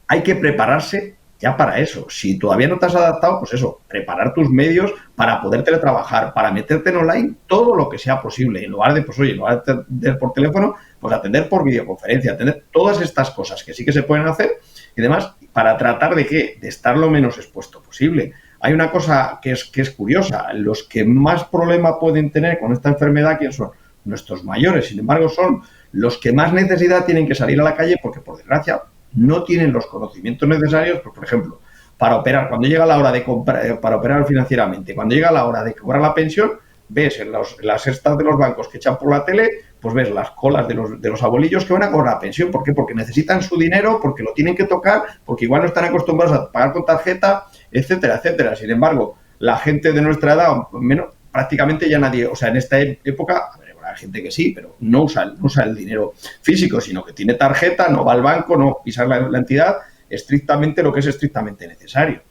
hay que prepararse ya para eso. Si todavía no te has adaptado, pues eso, preparar tus medios para poder teletrabajar, para meterte en online todo lo que sea posible. En lugar de, pues oye, en lugar de atender por teléfono, pues atender por videoconferencia, atender todas estas cosas que sí que se pueden hacer y demás, para tratar de ¿qué? De estar lo menos expuesto posible. Hay una cosa que es curiosa. Los que más problema pueden tener con esta enfermedad, ¿quiénes son? Nuestros mayores. Sin embargo, son los que más necesidad tienen que salir a la calle porque, por desgracia, no tienen los conocimientos necesarios, pues, por ejemplo, para operar, cuando llega la hora de comprar, para operar financieramente, cuando llega la hora de cobrar la pensión, ves en las cestas de los bancos que echan por la tele, pues ves las colas de los abuelillos que van a cobrar la pensión. ¿Por qué? Porque necesitan su dinero, porque lo tienen que tocar, porque igual no están acostumbrados a pagar con tarjeta, etcétera, etcétera. Sin embargo, la gente de nuestra edad, menos, prácticamente ya nadie, o sea, en esta época, a ver, hay gente que sí, pero no usa el dinero físico, sino que tiene tarjeta, no va al banco, no pisa la entidad, estrictamente lo que es estrictamente necesario.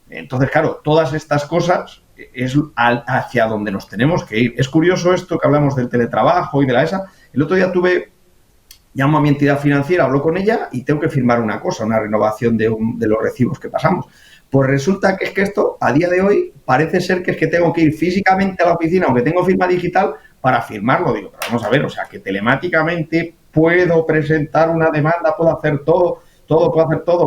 Entonces, claro, todas estas cosas es hacia donde nos tenemos que ir. Es curioso esto que hablamos del teletrabajo y de la ESA. El otro día llamo a mi entidad financiera, hablo con ella y tengo que firmar una cosa, una renovación de los recibos que pasamos. Pues resulta que es que esto, a día de hoy, parece ser que es que tengo que ir físicamente a la oficina, aunque tengo firma digital, para firmarlo. Digo, pero vamos a ver, o sea, que telemáticamente puedo presentar una demanda, puedo hacer todo,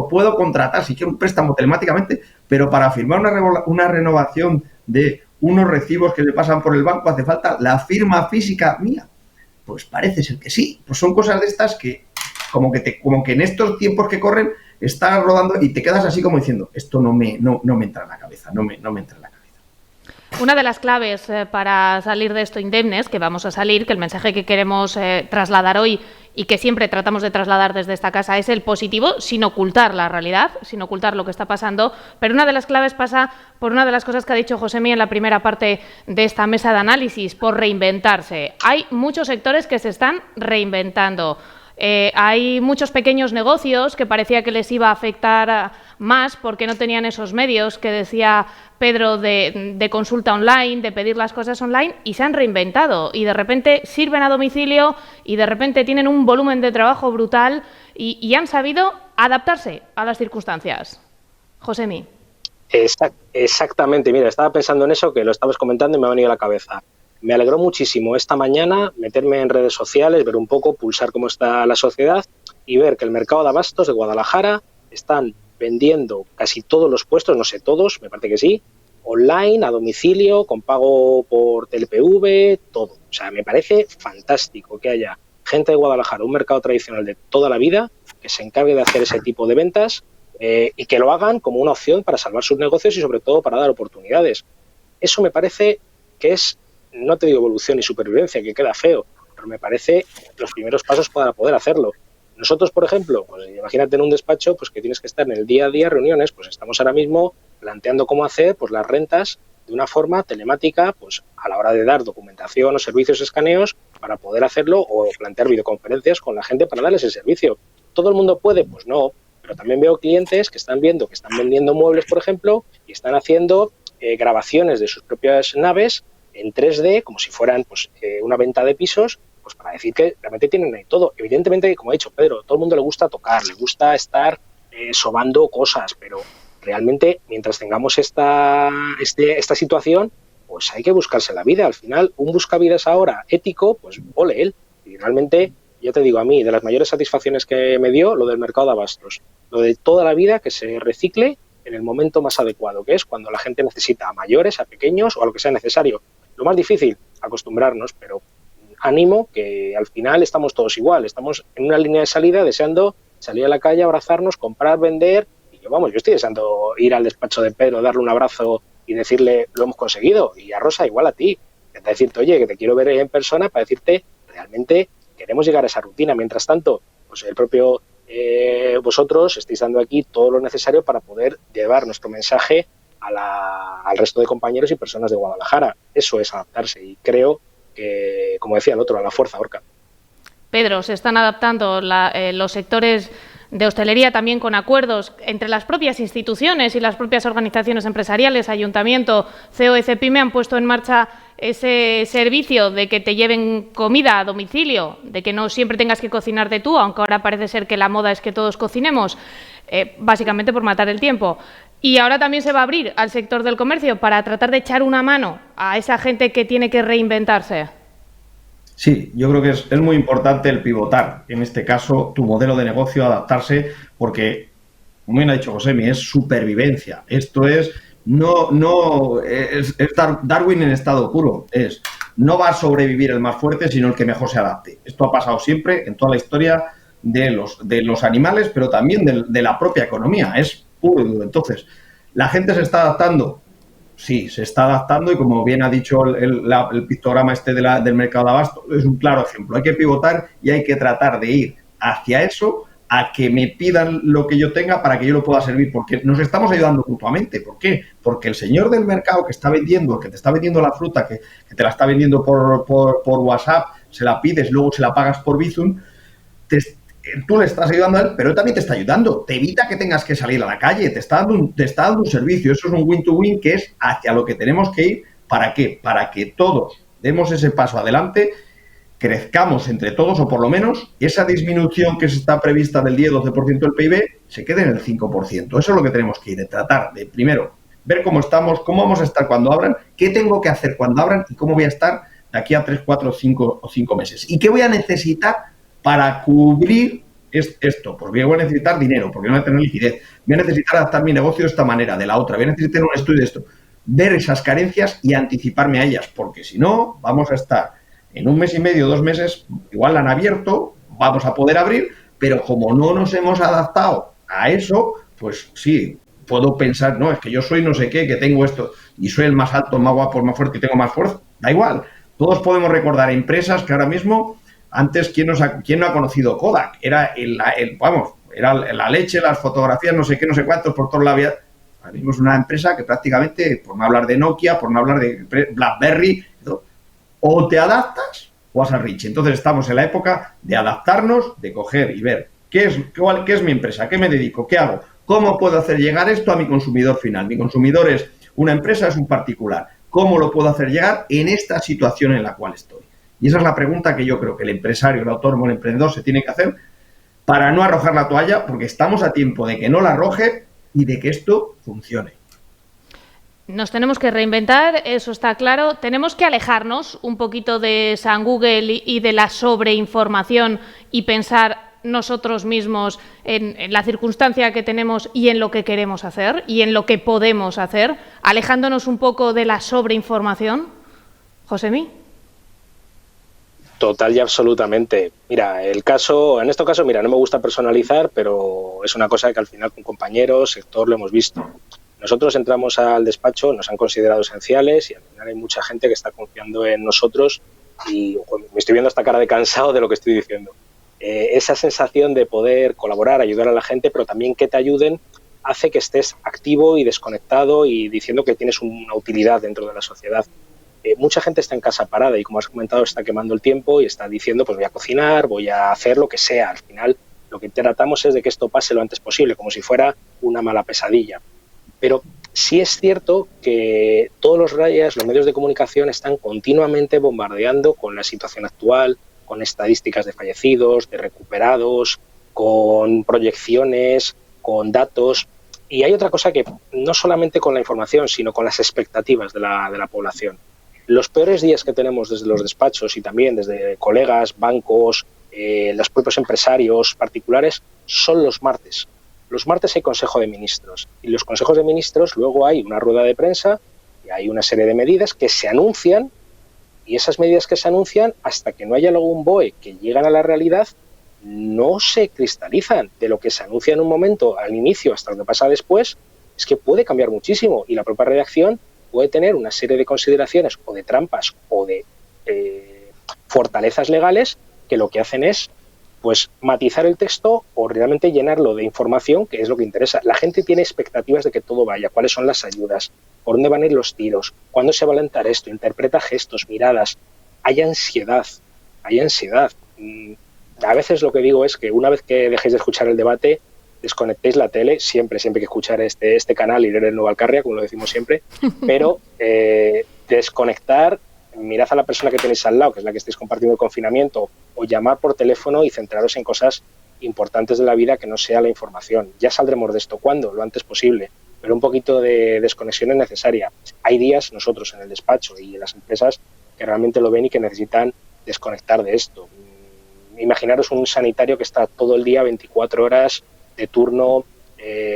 puedo contratar, si quiero un préstamo telemáticamente, pero para firmar una renovación de unos recibos que se pasan por el banco hace falta la firma física mía. Pues parece ser que sí. Pues son cosas de estas que como que en estos tiempos que corren estás rodando y te quedas así como diciendo, esto no me entra en la cabeza, no me entra en la cabeza. Una de las claves para salir de esto indemnes, que vamos a salir, que el mensaje que queremos trasladar hoy y que siempre tratamos de trasladar desde esta casa es el positivo, sin ocultar la realidad, sin ocultar lo que está pasando, pero una de las claves pasa por una de las cosas que ha dicho Josemi en la primera parte de esta mesa de análisis, por reinventarse. Hay muchos sectores que se están reinventando. Hay muchos pequeños negocios que parecía que les iba a afectar más porque no tenían esos medios que decía Pedro de consulta online, de pedir las cosas online, y se han reinventado y de repente sirven a domicilio y de repente tienen un volumen de trabajo brutal y han sabido adaptarse a las circunstancias. Josemi. Exactamente, mira, estaba pensando en eso, que lo estabas comentando y me ha venido a la cabeza. Me alegró muchísimo esta mañana meterme en redes sociales, ver un poco, pulsar cómo está la sociedad y ver que el mercado de abastos de Guadalajara están vendiendo casi todos los puestos, no sé todos, me parece que sí, online, a domicilio, con pago por TLPV, todo. O sea, me parece fantástico que haya gente de Guadalajara, un mercado tradicional de toda la vida, que se encargue de hacer ese tipo de ventas y que lo hagan como una opción para salvar sus negocios y sobre todo para dar oportunidades. Eso me parece que es, no te digo evolución y supervivencia, que queda feo, pero me parece los primeros pasos para poder hacerlo. Nosotros, por ejemplo, pues imagínate en un despacho pues que tienes que estar en el día a día, reuniones, pues estamos ahora mismo planteando cómo hacer pues las rentas de una forma telemática, pues a la hora de dar documentación o servicios escaneos para poder hacerlo o plantear videoconferencias con la gente para darles el servicio. ¿Todo el mundo puede? Pues no, pero también veo clientes que están viendo que están vendiendo muebles, por ejemplo, y están haciendo grabaciones de sus propias naves en 3D, como si fueran pues una venta de pisos, pues para decir que realmente tienen ahí todo. Evidentemente, como ha dicho Pedro, a todo el mundo le gusta tocar, le gusta estar sobando cosas, pero realmente mientras tengamos esta situación, pues hay que buscarse la vida. Al final, un buscavidas ahora ético, pues ole él. Y realmente, ya te digo, a mí, de las mayores satisfacciones que me dio, lo del mercado de abastos. Lo de toda la vida que se recicle en el momento más adecuado, que es cuando la gente necesita a mayores, a pequeños o a lo que sea necesario. Lo más difícil, acostumbrarnos, pero ánimo que al final estamos todos igual, estamos en una línea de salida deseando salir a la calle, abrazarnos, comprar, vender, y yo estoy deseando ir al despacho de Pedro, darle un abrazo y decirle lo hemos conseguido, y a Rosa igual a ti, decirte, oye, que te quiero ver en persona para decirte realmente queremos llegar a esa rutina. Mientras tanto, pues el propio vosotros estáis dando aquí todo lo necesario para poder llevar nuestro mensaje al resto de compañeros y personas de Guadalajara. Eso es adaptarse y creo que, como decía el otro, a la fuerza, Orca. Pedro, se están adaptando los sectores de hostelería también con acuerdos entre las propias instituciones y las propias organizaciones empresariales, Ayuntamiento, CEO y Cepime han puesto en marcha ese servicio de que te lleven comida a domicilio, de que no siempre tengas que cocinarte tú, aunque ahora parece ser que la moda es que todos cocinemos, básicamente por matar el tiempo. Y ahora también se va a abrir al sector del comercio para tratar de echar una mano a esa gente que tiene que reinventarse. Sí, yo creo que es muy importante el pivotar, en este caso, tu modelo de negocio, adaptarse, porque, como bien ha dicho Josemi, es supervivencia. Esto es es Darwin en estado puro. No va a sobrevivir el más fuerte, sino el que mejor se adapte. Esto ha pasado siempre en toda la historia de los animales, pero también de la propia economía. Es puro y duro. Entonces, ¿la gente se está adaptando? Sí, se está adaptando y como bien ha dicho el pictograma del mercado de abasto, es un claro ejemplo. Hay que pivotar y hay que tratar de ir hacia eso, a que me pidan lo que yo tenga para que yo lo pueda servir, porque nos estamos ayudando mutuamente. ¿Por qué? Porque el señor del mercado que está vendiendo, que te está vendiendo la fruta, que te la está vendiendo por WhatsApp, se la pides, luego se la pagas por Bizum, tú le estás ayudando a él, pero él también te está ayudando. Te evita que tengas que salir a la calle, te está dando un servicio. Eso es un win-to-win que es hacia lo que tenemos que ir. ¿Para qué? Para que todos demos ese paso adelante, crezcamos entre todos, o por lo menos esa disminución que está prevista del 10-12% del PIB se quede en el 5%. Eso es lo que tenemos que ir, de tratar de, primero, ver cómo estamos, cómo vamos a estar cuando abran, qué tengo que hacer cuando abran y cómo voy a estar de aquí a 3, 4, 5 o 5 meses. Y qué voy a necesitar para cubrir esto, porque voy a necesitar dinero, porque no voy a tener liquidez, voy a necesitar adaptar mi negocio de esta manera, de la otra, voy a necesitar un estudio de esto, ver esas carencias y anticiparme a ellas, porque si no, vamos a estar en un mes y medio, 2 meses, igual la han abierto, vamos a poder abrir, pero como no nos hemos adaptado a eso, pues sí, puedo pensar, no, es que yo soy no sé qué, que tengo esto, y soy el más alto, más guapo, más fuerte, y tengo más fuerza, da igual. Todos podemos recordar empresas que ahora mismo, antes, ¿quién no ha conocido Kodak? Era era la leche, las fotografías, no sé qué, no sé cuántos, por toda la vida. Ahora mismo es una empresa que prácticamente, por no hablar de Nokia, por no hablar de BlackBerry, o te adaptas o vas a Rich. Entonces estamos en la época de adaptarnos, de coger y ver qué es mi empresa, qué me dedico, qué hago, cómo puedo hacer llegar esto a mi consumidor final. Mi consumidor es una empresa, es un particular. ¿Cómo lo puedo hacer llegar en esta situación en la cual estoy? Y esa es la pregunta que yo creo que el empresario, el autónomo, el emprendedor se tiene que hacer para no arrojar la toalla, porque estamos a tiempo de que no la arroje y de que esto funcione. Nos tenemos que reinventar, eso está claro. Tenemos que alejarnos un poquito de San Google y de la sobreinformación y pensar nosotros mismos en la circunstancia que tenemos y en lo que queremos hacer y en lo que podemos hacer, alejándonos un poco de la sobreinformación. Josemi. Total y absolutamente. Mira, en este caso, mira, no me gusta personalizar, pero es una cosa que al final con compañeros, sector, lo hemos visto. Nosotros entramos al despacho, nos han considerado esenciales y al final hay mucha gente que está confiando en nosotros y me estoy viendo hasta cara de cansado de lo que estoy diciendo. Esa sensación de poder colaborar, ayudar a la gente, pero también que te ayuden, hace que estés activo y desconectado y diciendo que tienes una utilidad dentro de la sociedad. Mucha gente está en casa parada y, como has comentado, está quemando el tiempo y está diciendo, pues voy a cocinar, voy a hacer lo que sea. Al final, lo que tratamos es de que esto pase lo antes posible, como si fuera una mala pesadilla. Pero sí es cierto que todos los medios de comunicación están continuamente bombardeando con la situación actual, con estadísticas de fallecidos, de recuperados, con proyecciones, con datos. Y hay otra cosa que no solamente con la información, sino con las expectativas de la población. Los peores días que tenemos desde los despachos y también desde colegas, bancos, los propios empresarios particulares son los martes. Los martes hay Consejo de Ministros y los consejos de ministros luego hay una rueda de prensa y hay una serie de medidas que se anuncian y esas medidas que se anuncian, hasta que no haya algún BOE que llegan a la realidad, no se cristalizan. De lo que se anuncia en un momento al inicio hasta lo que pasa después, es que puede cambiar muchísimo y la propia redacción puede tener una serie de consideraciones o de trampas o de fortalezas legales que lo que hacen es pues matizar el texto o realmente llenarlo de información, que es lo que interesa. La gente tiene expectativas de que todo vaya, cuáles son las ayudas, por dónde van a ir los tiros, cuándo se va a alentar esto, interpreta gestos, miradas. Hay ansiedad. A veces lo que digo es que una vez que dejéis de escuchar el debate, desconectéis la tele, siempre hay que escuchar este canal y leer el Nuevo Alcarria, como lo decimos siempre, pero desconectar, mirad a la persona que tenéis al lado, que es la que estáis compartiendo el confinamiento, o llamar por teléfono y centraros en cosas importantes de la vida que no sea la información. Ya saldremos de esto. ¿Cuándo? Lo antes posible. Pero un poquito de desconexión es necesaria. Hay días, nosotros en el despacho y en las empresas, que realmente lo ven y que necesitan desconectar de esto. Imaginaros un sanitario que está todo el día, 24 horas de turno,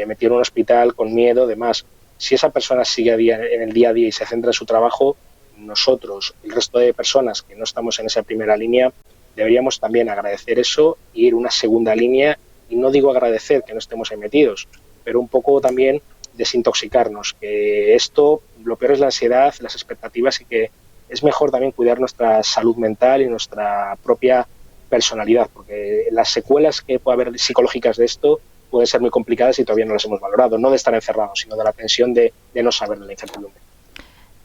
metido en un hospital con miedo, demás. Si esa persona sigue en el día a día y se centra en su trabajo, nosotros, el resto de personas que no estamos en esa primera línea, deberíamos también agradecer eso y ir una segunda línea. Y no digo agradecer que no estemos ahí metidos, pero un poco también desintoxicarnos, que esto, lo peor es la ansiedad, las expectativas y que es mejor también cuidar nuestra salud mental y nuestra propia personalidad, porque las secuelas que puede haber psicológicas de esto pueden ser muy complicadas y todavía no las hemos valorado, no de estar encerrados, sino de la tensión de no saber, de la incertidumbre.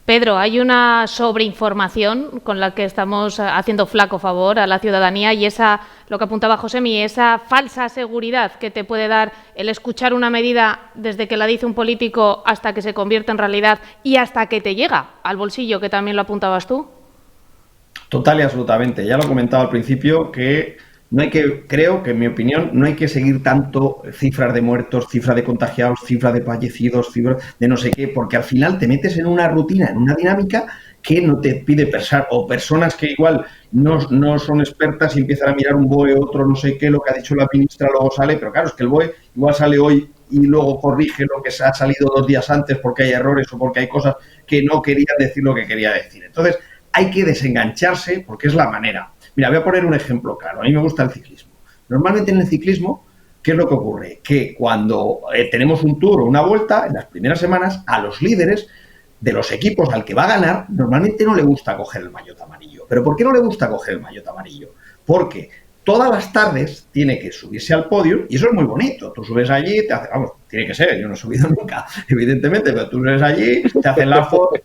Pedro, hay una sobreinformación con la que estamos haciendo flaco favor a la ciudadanía y esa, lo que apuntaba Josemi, esa falsa seguridad que te puede dar el escuchar una medida desde que la dice un político hasta que se convierte en realidad y hasta que te llega al bolsillo, que también lo apuntabas tú. Total y absolutamente. Ya lo comentaba al principio que creo que en mi opinión no hay que seguir tanto cifras de muertos, cifras de contagiados, cifras de fallecidos, cifras de no sé qué, porque al final te metes en una rutina, en una dinámica que no te pide pensar, o personas que igual no son expertas y empiezan a mirar un BOE, otro no sé qué, lo que ha dicho la ministra luego sale, pero claro, es que el BOE igual sale hoy y luego corrige lo que ha salido 2 días antes porque hay errores o porque hay cosas que no querían decir lo que quería decir. Entonces, hay que desengancharse porque es la manera. Mira, voy a poner un ejemplo claro. A mí me gusta el ciclismo. Normalmente en el ciclismo, ¿qué es lo que ocurre? Que cuando tenemos un tour o una vuelta, en las primeras semanas, a los líderes de los equipos al que va a ganar, normalmente no le gusta coger el maillot amarillo. ¿Pero por qué no le gusta coger el maillot amarillo? Porque todas las tardes tiene que subirse al podio y eso es muy bonito. Tú subes allí, tiene que ser, yo no he subido nunca, evidentemente, pero tú subes allí, te hacen las fotos,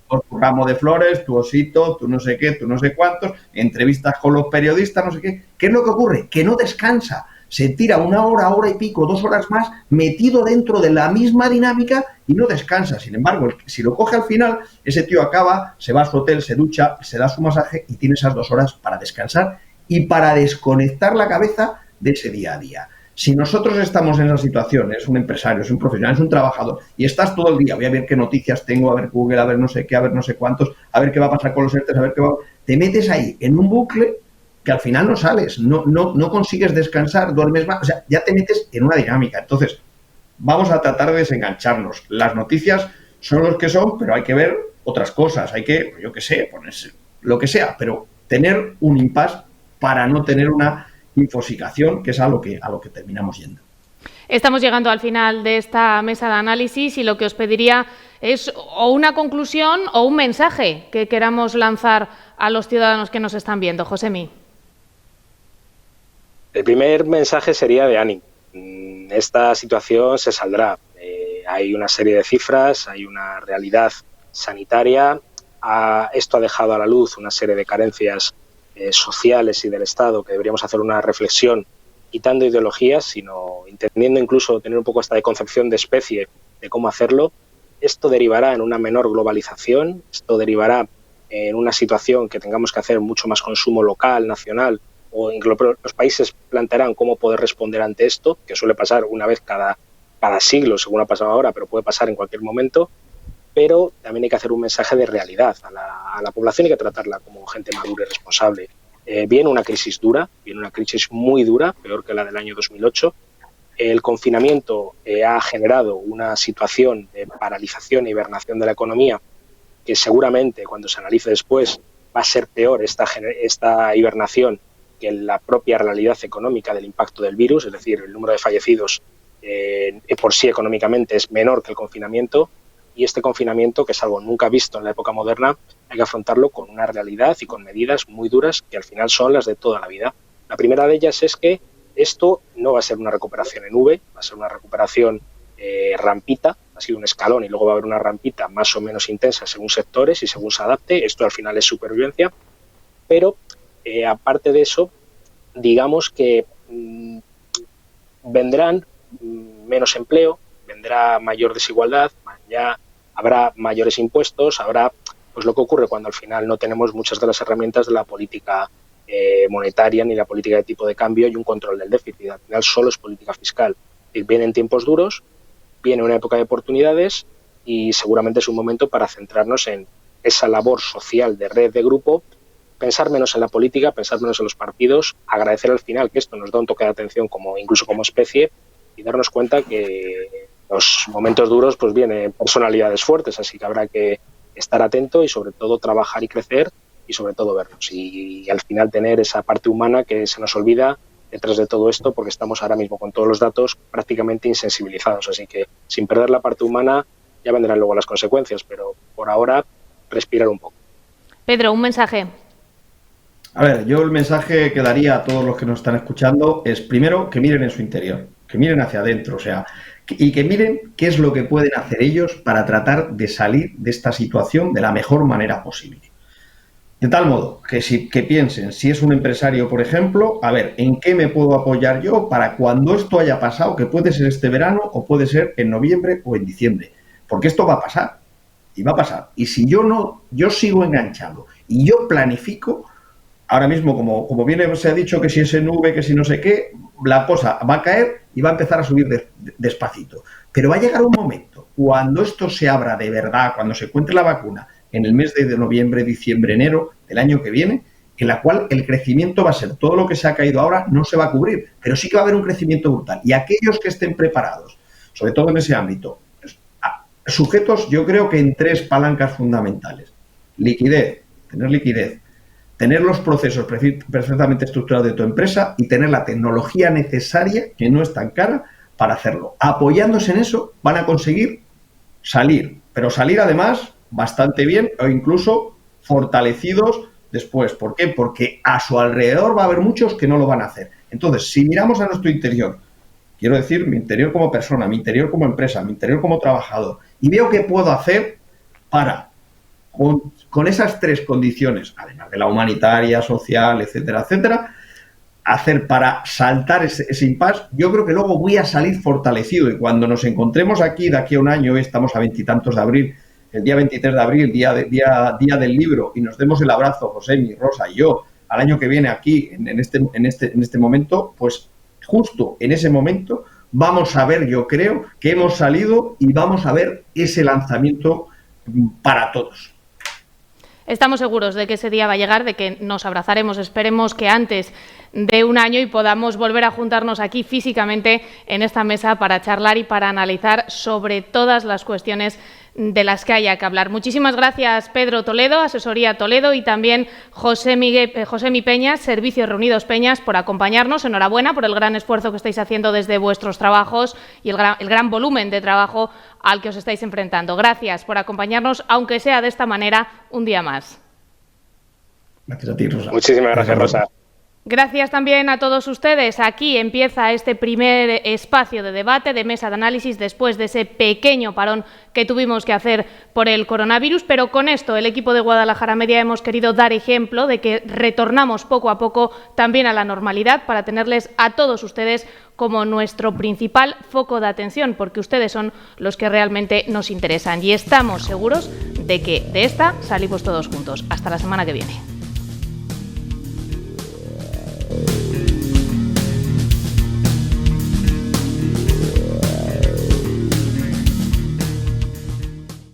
tu ramo de flores, tu osito, tu no sé qué, tu no sé cuántos, entrevistas con los periodistas, no sé qué. ¿Qué es lo que ocurre? Que no descansa. Se tira 1 hora, hora y pico, 2 horas más, metido dentro de la misma dinámica y no descansa. Sin embargo, si lo coge al final, ese tío acaba, se va a su hotel, se ducha, se da su masaje y tiene esas 2 horas para descansar y para desconectar la cabeza de ese día a día. Si nosotros estamos en esa situación, es un empresario, es un profesional, es un trabajador, y estás todo el día, voy a ver qué noticias tengo, a ver Google, a ver no sé qué, a ver no sé cuántos, a ver qué va a pasar con los ERTEs, a ver qué va... Te metes ahí en un bucle que al final no sales, no consigues descansar, duermes más, o sea, ya te metes en una dinámica. Entonces, vamos a tratar de desengancharnos. Las noticias son los que son, pero hay que ver otras cosas, hay que, yo qué sé, ponerse lo que sea, pero tener un impasse para no tener una infosicación, que es a lo que terminamos yendo. Estamos llegando al final de esta mesa de análisis y lo que os pediría es o una conclusión o un mensaje que queramos lanzar a los ciudadanos que nos están viendo. Josemi. El primer mensaje sería de ánimo. Esta situación se saldrá. Hay una serie de cifras, hay una realidad sanitaria. Esto ha dejado a la luz una serie de carencias sociales y del Estado que deberíamos hacer una reflexión, quitando ideologías, sino entendiendo incluso tener un poco esta de concepción de especie de cómo hacerlo. Esto derivará en una menor globalización, esto derivará en una situación que tengamos que hacer mucho más consumo local, nacional, o los países plantearán cómo poder responder ante esto, que suele pasar una vez cada siglo, según ha pasado ahora, pero puede pasar en cualquier momento. Pero también hay que hacer un mensaje de realidad a la población y hay que tratarla como gente madura y responsable. Viene una crisis dura, viene una crisis muy dura, peor que la del año 2008. El confinamiento ha generado una situación de paralización e hibernación de la economía que seguramente cuando se analice después va a ser peor esta hibernación que la propia realidad económica del impacto del virus, es decir, el número de fallecidos por sí económicamente es menor que el confinamiento. Y este confinamiento, que es algo nunca visto en la época moderna, hay que afrontarlo con una realidad y con medidas muy duras que al final son las de toda la vida. La primera de ellas es que esto no va a ser una recuperación en V, va a ser una recuperación rampita, ha sido un escalón y luego va a haber una rampita más o menos intensa según sectores y según se adapte. Esto al final es supervivencia, pero aparte de eso, digamos que vendrán menos empleo, vendrá mayor desigualdad, ya habrá mayores impuestos, habrá pues lo que ocurre cuando al final no tenemos muchas de las herramientas de la política monetaria ni la política de tipo de cambio y un control del déficit. Al final solo es política fiscal. Vienen tiempos duros, viene una época de oportunidades y seguramente es un momento para centrarnos en esa labor social de red, de grupo, pensar menos en la política, pensar menos en los partidos, agradecer al final que esto nos da un toque de atención incluso como especie y darnos cuenta que los momentos duros pues vienen personalidades fuertes, así que habrá que estar atento y sobre todo trabajar y crecer y sobre todo vernos y al final tener esa parte humana que se nos olvida detrás de todo esto porque estamos ahora mismo con todos los datos prácticamente insensibilizados, así que sin perder la parte humana ya vendrán luego las consecuencias, pero por ahora respirar un poco. Pedro, un mensaje. A ver, yo el mensaje que daría a todos los que nos están escuchando es primero que miren en su interior, que miren hacia adentro, o sea, y que miren qué es lo que pueden hacer ellos para tratar de salir de esta situación de la mejor manera posible. De tal modo que piensen, si es un empresario, por ejemplo, a ver, ¿en qué me puedo apoyar yo para cuando esto haya pasado, que puede ser este verano o puede ser en noviembre o en diciembre? Porque esto va a pasar, y va a pasar. Y si yo sigo enganchado y yo planifico, ahora mismo, como bien se ha dicho, que si es en V, que si no sé qué, la cosa va a caer y va a empezar a subir despacito. Pero va a llegar un momento, cuando esto se abra de verdad, cuando se encuentre la vacuna, en el mes de noviembre, diciembre, enero del año que viene, en la cual el crecimiento va a ser todo lo que se ha caído ahora, no se va a cubrir, pero sí que va a haber un crecimiento brutal. Y aquellos que estén preparados, sobre todo en ese ámbito, sujetos yo creo que en 3 palancas fundamentales. Liquidez, tener los procesos perfectamente estructurados de tu empresa y tener la tecnología necesaria, que no es tan cara, para hacerlo. Apoyándose en eso van a conseguir salir, pero salir además bastante bien o incluso fortalecidos después. ¿Por qué? Porque a su alrededor va a haber muchos que no lo van a hacer. Entonces, si miramos a nuestro interior, quiero decir mi interior como persona, mi interior como empresa, mi interior como trabajador, y veo qué puedo hacer para, con esas 3 condiciones, además de la humanitaria, social, etcétera, etcétera, hacer para saltar ese impasse, yo creo que luego voy a salir fortalecido y cuando nos encontremos aquí de aquí a un año, estamos a 20 y tantos de abril, el día 23 de abril, día del libro, y nos demos el abrazo, José, mi Rosa y yo, al año que viene aquí, en este momento, pues justo en ese momento vamos a ver, yo creo, que hemos salido y vamos a ver ese lanzamiento para todos. Estamos seguros de que ese día va a llegar, de que nos abrazaremos, esperemos que antes de un año, y podamos volver a juntarnos aquí físicamente en esta mesa para charlar y para analizar sobre todas las cuestiones de las que haya que hablar. Muchísimas gracias, Pedro Toledo, Asesoría Toledo, y también Josemi Peñas, Servicios Reunidos Peñas, por acompañarnos. Enhorabuena por el gran esfuerzo que estáis haciendo desde vuestros trabajos y el gran volumen de trabajo al que os estáis enfrentando. Gracias por acompañarnos, aunque sea de esta manera, un día más. Gracias a ti, Rosa. Muchísimas gracias, Rosa. Gracias también a todos ustedes. Aquí empieza este primer espacio de debate, de mesa de análisis, después de ese pequeño parón que tuvimos que hacer por el coronavirus, pero con esto el equipo de Guadalajara Media hemos querido dar ejemplo de que retornamos poco a poco también a la normalidad para tenerles a todos ustedes como nuestro principal foco de atención, porque ustedes son los que realmente nos interesan y estamos seguros de que de esta salimos todos juntos. Hasta la semana que viene.